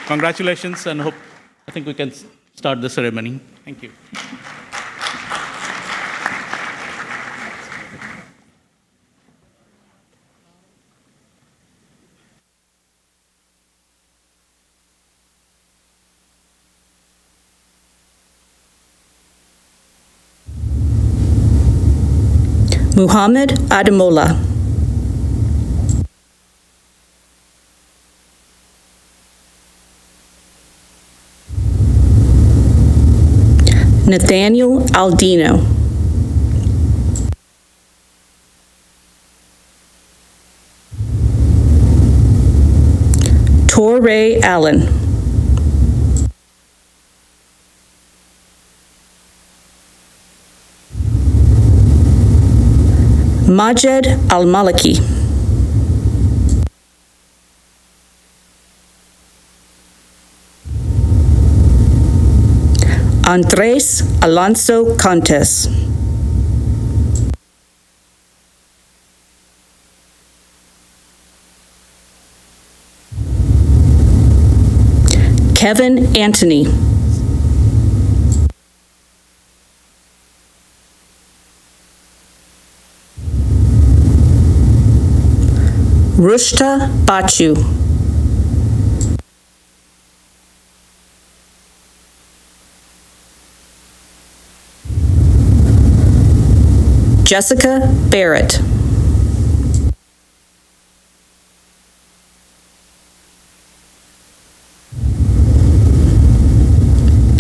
Congratulations, and I think we can start the ceremony. Thank you. Muhammad Ademola. Nathaniel Aldino. Torrey Allen. Majed Al-Maliki. Andres Alonso Contes. Kevin Anthony. Rushta Bachu. Jessica Barrett.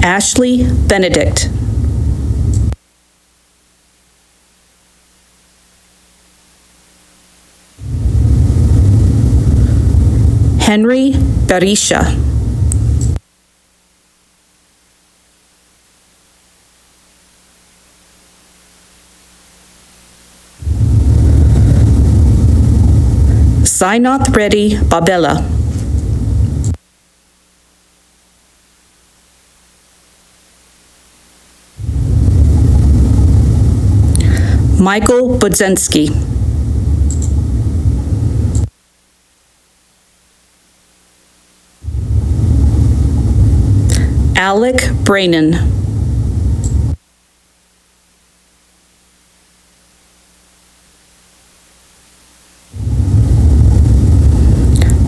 Ashley Benedict. Henry Barisha. Sainath Reddy Babella. Michael Budzinski. Alec Brainin.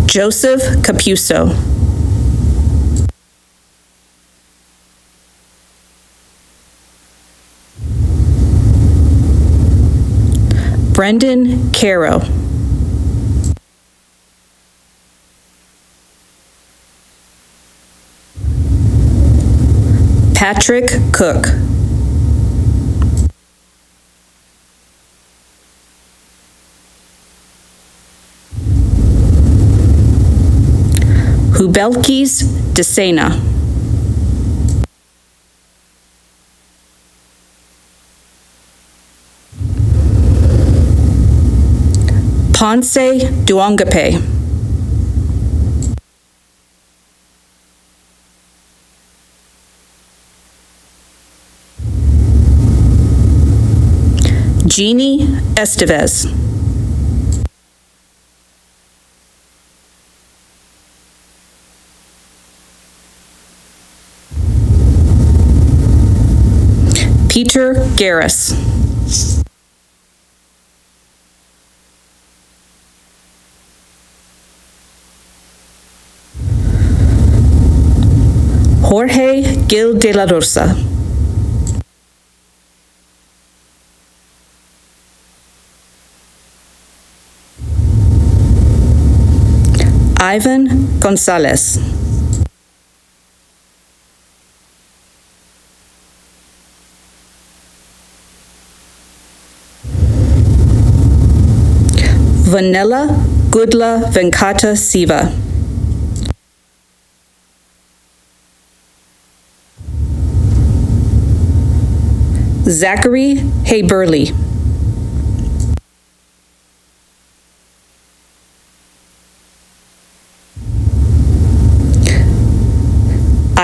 Joseph Capuso. Brendan Caro. Patrick Cook. Hubelkis Desena. Ponce Duangape. Jeannie Estevez. Peter Garris. Jorge Gil de la Rosa. Ivan Gonzalez. Vanilla Gudla Venkata Siva. Zachary Hayburley.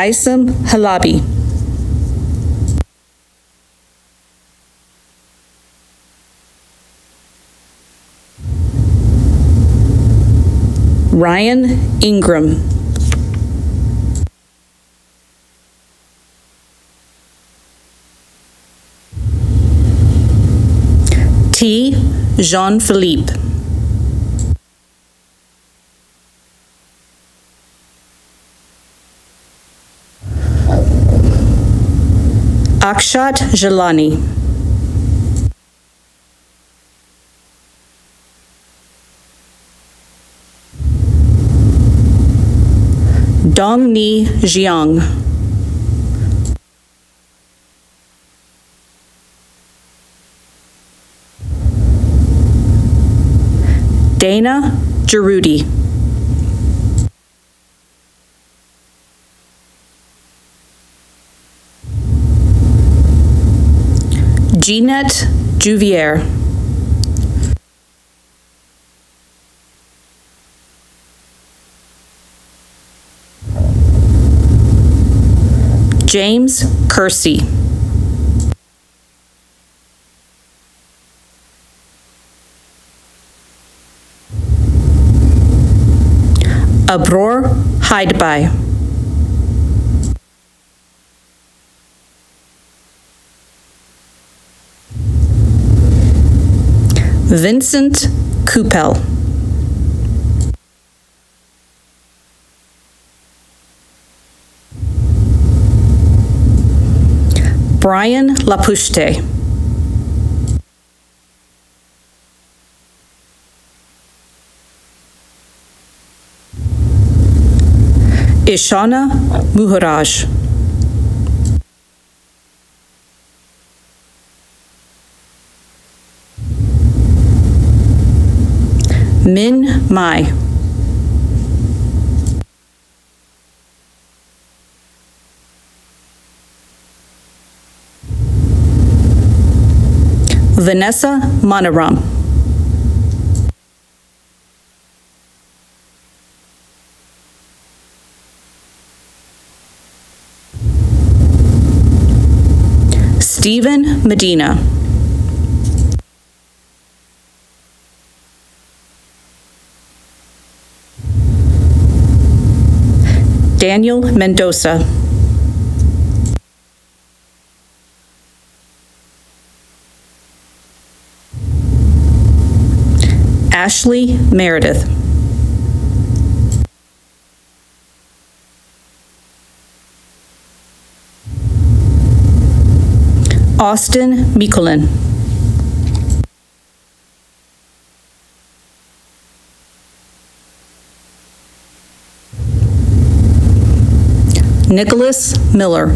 Isam Halabi. Ryan Ingram. T. Jean-Philippe. Akshat Jalani. Dongni Jiang. Dana Gerudi. Jeanette Juvier. James Kersey. Abror Hydeby. Vincent Coupel. Brian Lapuste. Ishana Muharaj. Min Mai. Vanessa Manaram. Stephen Medina. Daniel Mendoza. Ashley Meredith. Austin Mikulin. Nicholas Miller.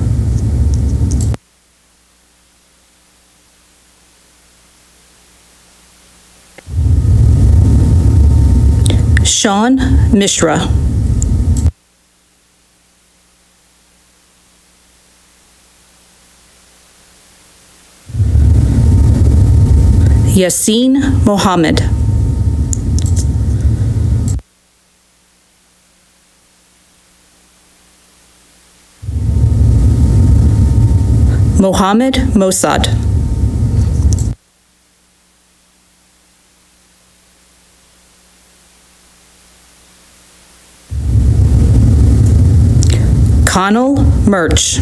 Sean Mishra. Yassine Mohammed. Mohammed Mossad. Connell Murch.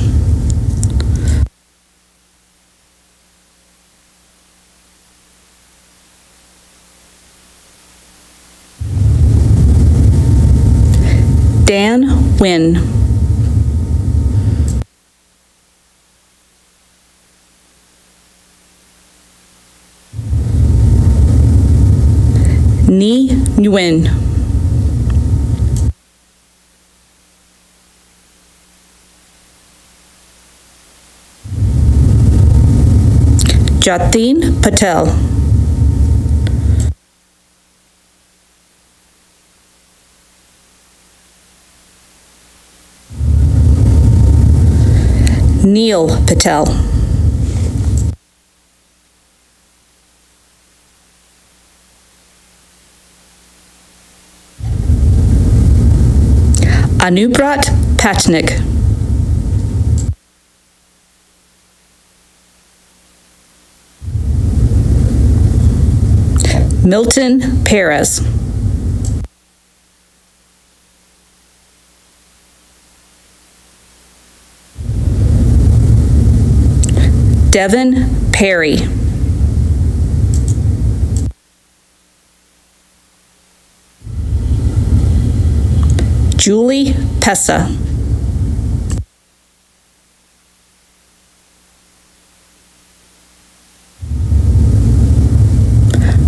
Dan Wynn. Ni Nguyen. Jatin Patel. Neil Patel. Anubrat Patnik. Milton Perez. Devin Perry. Julie Pessa.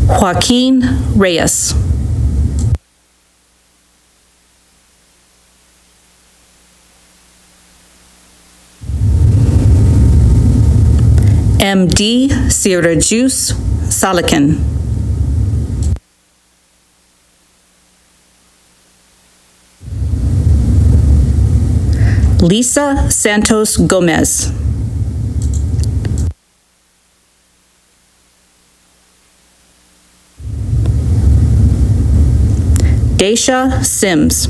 Joaquin Reyes. MD Sirajus Salakin. Lisa Santos Gomez. Daisha Sims.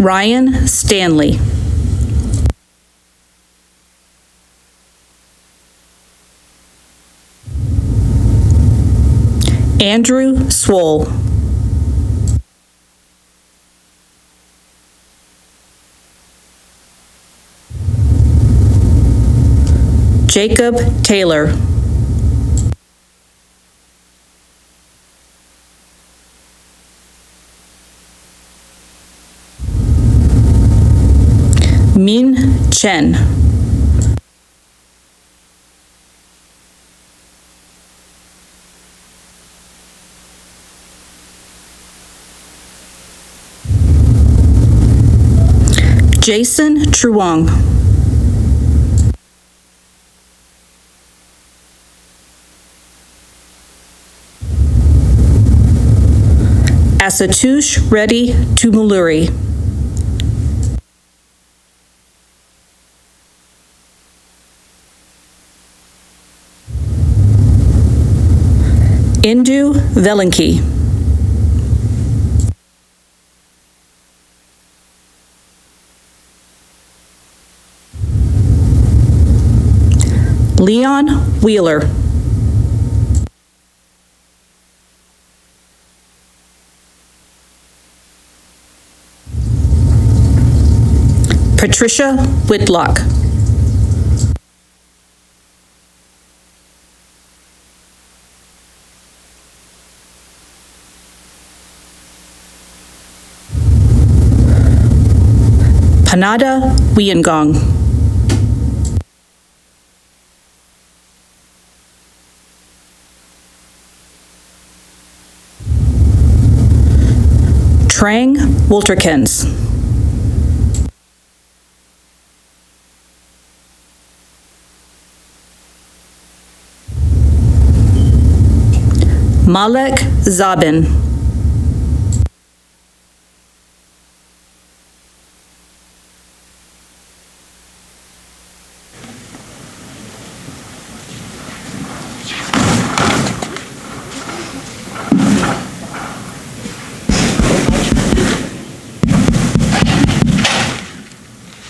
Ryan Stanley. Andrew Swoll. Jacob Taylor. Min Chen. Jason Truong. Asatush Reddy Tumuluri. Indu Velenki. Leon Wheeler. Patricia Whitlock. Panada Wiengong. Trang Wolterkens. Malek Zabin.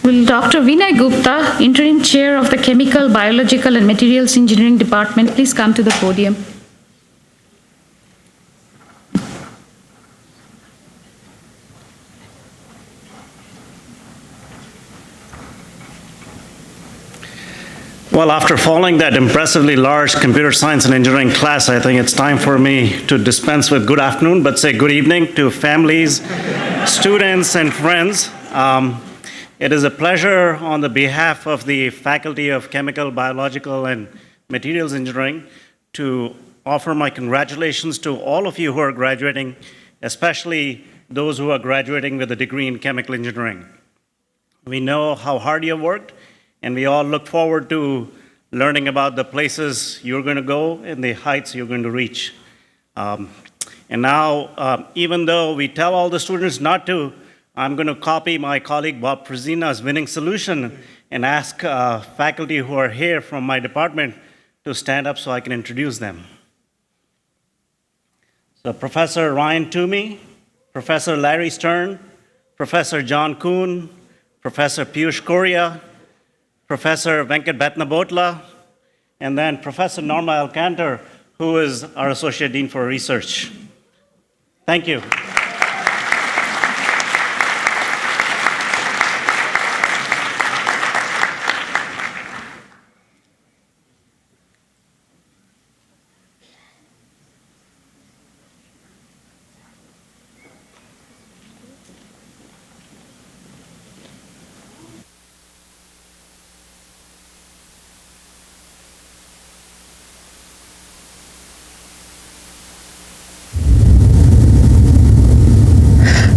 Will Dr. Vinay Gupta, Interim Chair of the Chemical, Biological and Materials Engineering Department, please come to the podium? Well, after following that impressively large computer science and engineering class, I think it's time for me to dispense with good afternoon, but say good evening to families, students, and friends. It is a pleasure on the behalf of the Faculty of Chemical, Biological, and Materials Engineering to offer my congratulations to all of you who are graduating, especially those who are graduating with a degree in chemical engineering. We know how hard you have worked, and we all look forward to learning about the places you're going to go and the heights you're going to reach. And now, even though we tell all the students not to, I'm going to copy my colleague Bob Frisina's winning solution and ask faculty who are here from my department to stand up so I can introduce them. So Professor Ryan Toomey, Professor Larry Stern, Professor John Kuhn, Professor Piyush Korea, Professor Venkat Bhatnabotla, and then Professor Norma Alcantar, who is our Associate Dean for Research. Thank you.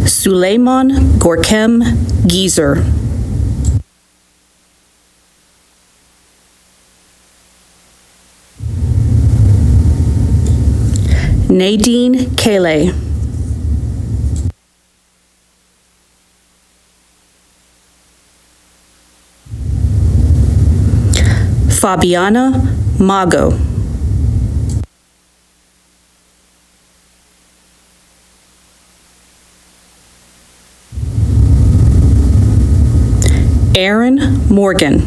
Suleiman Gorkem Geezer. Nadine Kele. Fabiana Mago. Aaron Morgan.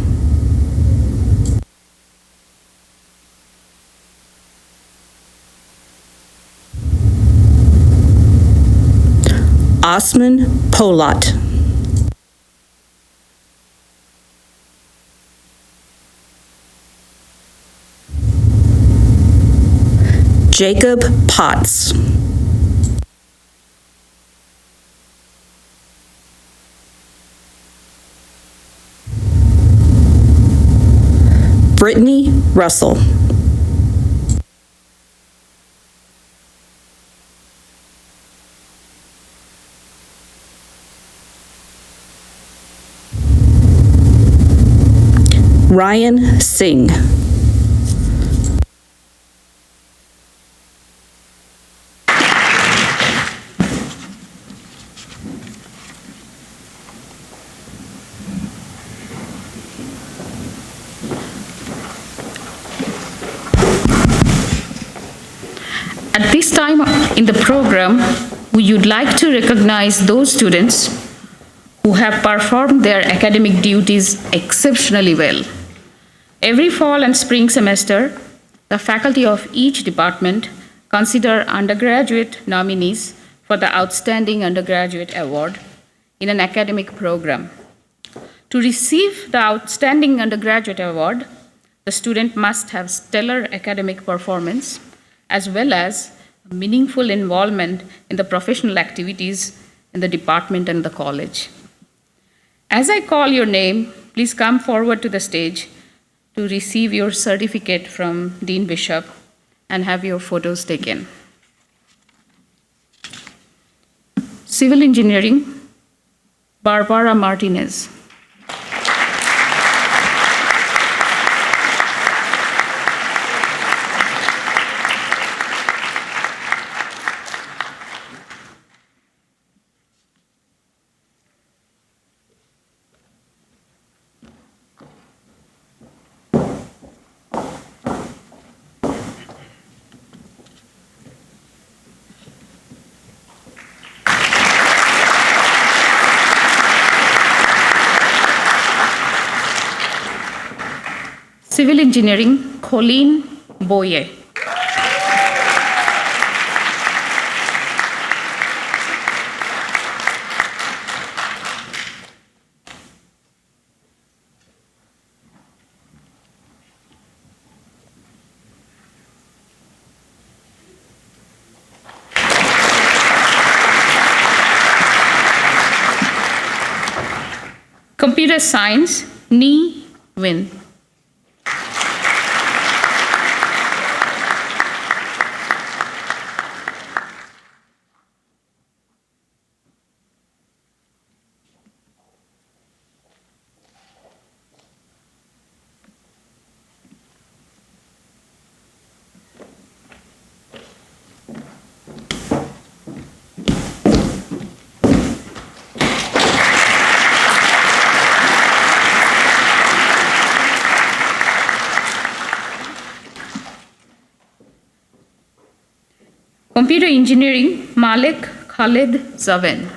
Osman Polat. Jacob Potts. Brittany Russell. Ryan Singh. At this time in the program, we would like to recognize those students who have performed their academic duties exceptionally well. Every fall and spring semester, the faculty of each department consider undergraduate nominees for the Outstanding Undergraduate Award in an academic program. To receive the Outstanding Undergraduate Award, the student must have stellar academic performance as well as meaningful involvement in the professional activities in the department and the college. As I call your name, please come forward to the stage to receive your certificate from Dean Bishop and have your photos taken. Civil Engineering, Barbara Martinez. Civil Engineering, Colleen Boye. Computer Science, Ni Win. Computer Engineering, Malik Khalid Zaven.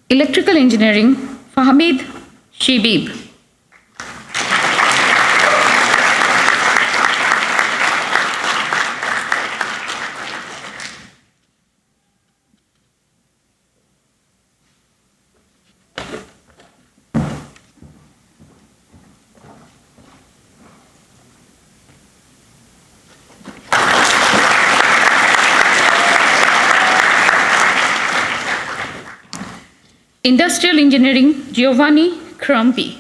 Electrical Engineering, Fahmid Shibib. Industrial Engineering, Giovanni Crumpi.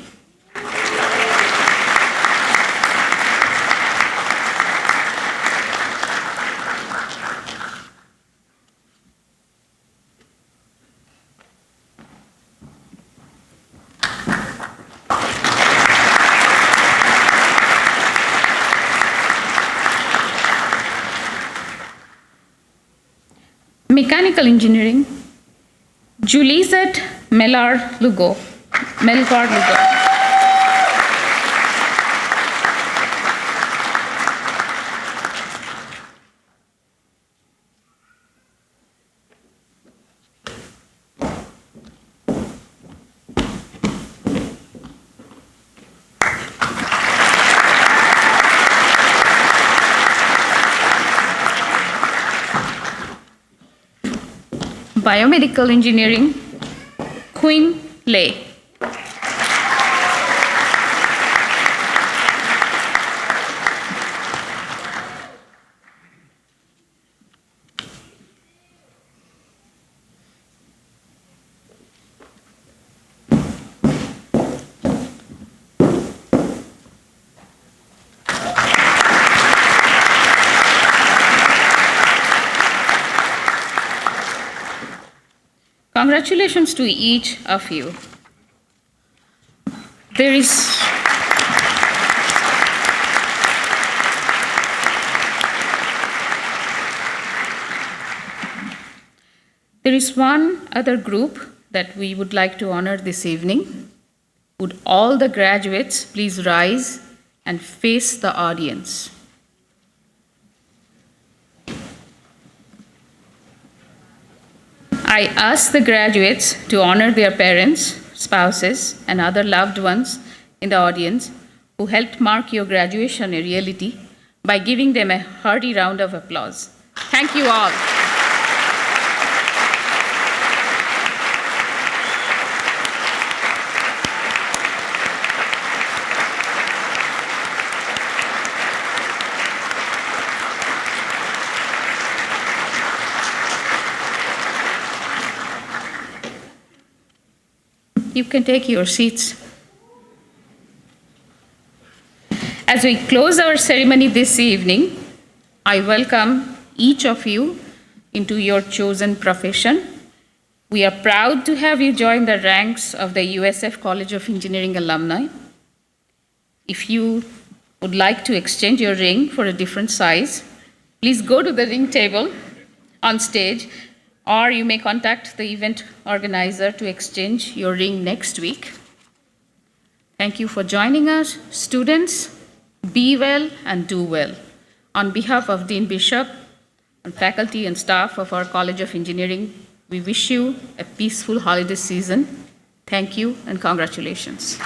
Mechanical Engineering, Juliette Melgar Lugo. Biomedical Engineering, Quinn Lay. Congratulations to each of you. There is one other group that we would like to honor this evening. Would all the graduates please rise and face the audience? I ask the graduates to honor their parents, spouses, and other loved ones in the audience who helped mark your graduation a reality by giving them a hearty round of applause. Thank you all. You can take your seats. As we close our ceremony this evening, I welcome each of you into your chosen profession. We are proud to have you join the ranks of the USF College of Engineering alumni. If you would like to exchange your ring for a different size, please go to the ring table on stage, or you may contact the event organizer to exchange your ring next week. Thank you for joining us. Students, be well and do well. On behalf of Dean Bishop and faculty and staff of our College of Engineering, we wish you a peaceful holiday season. Thank you and congratulations.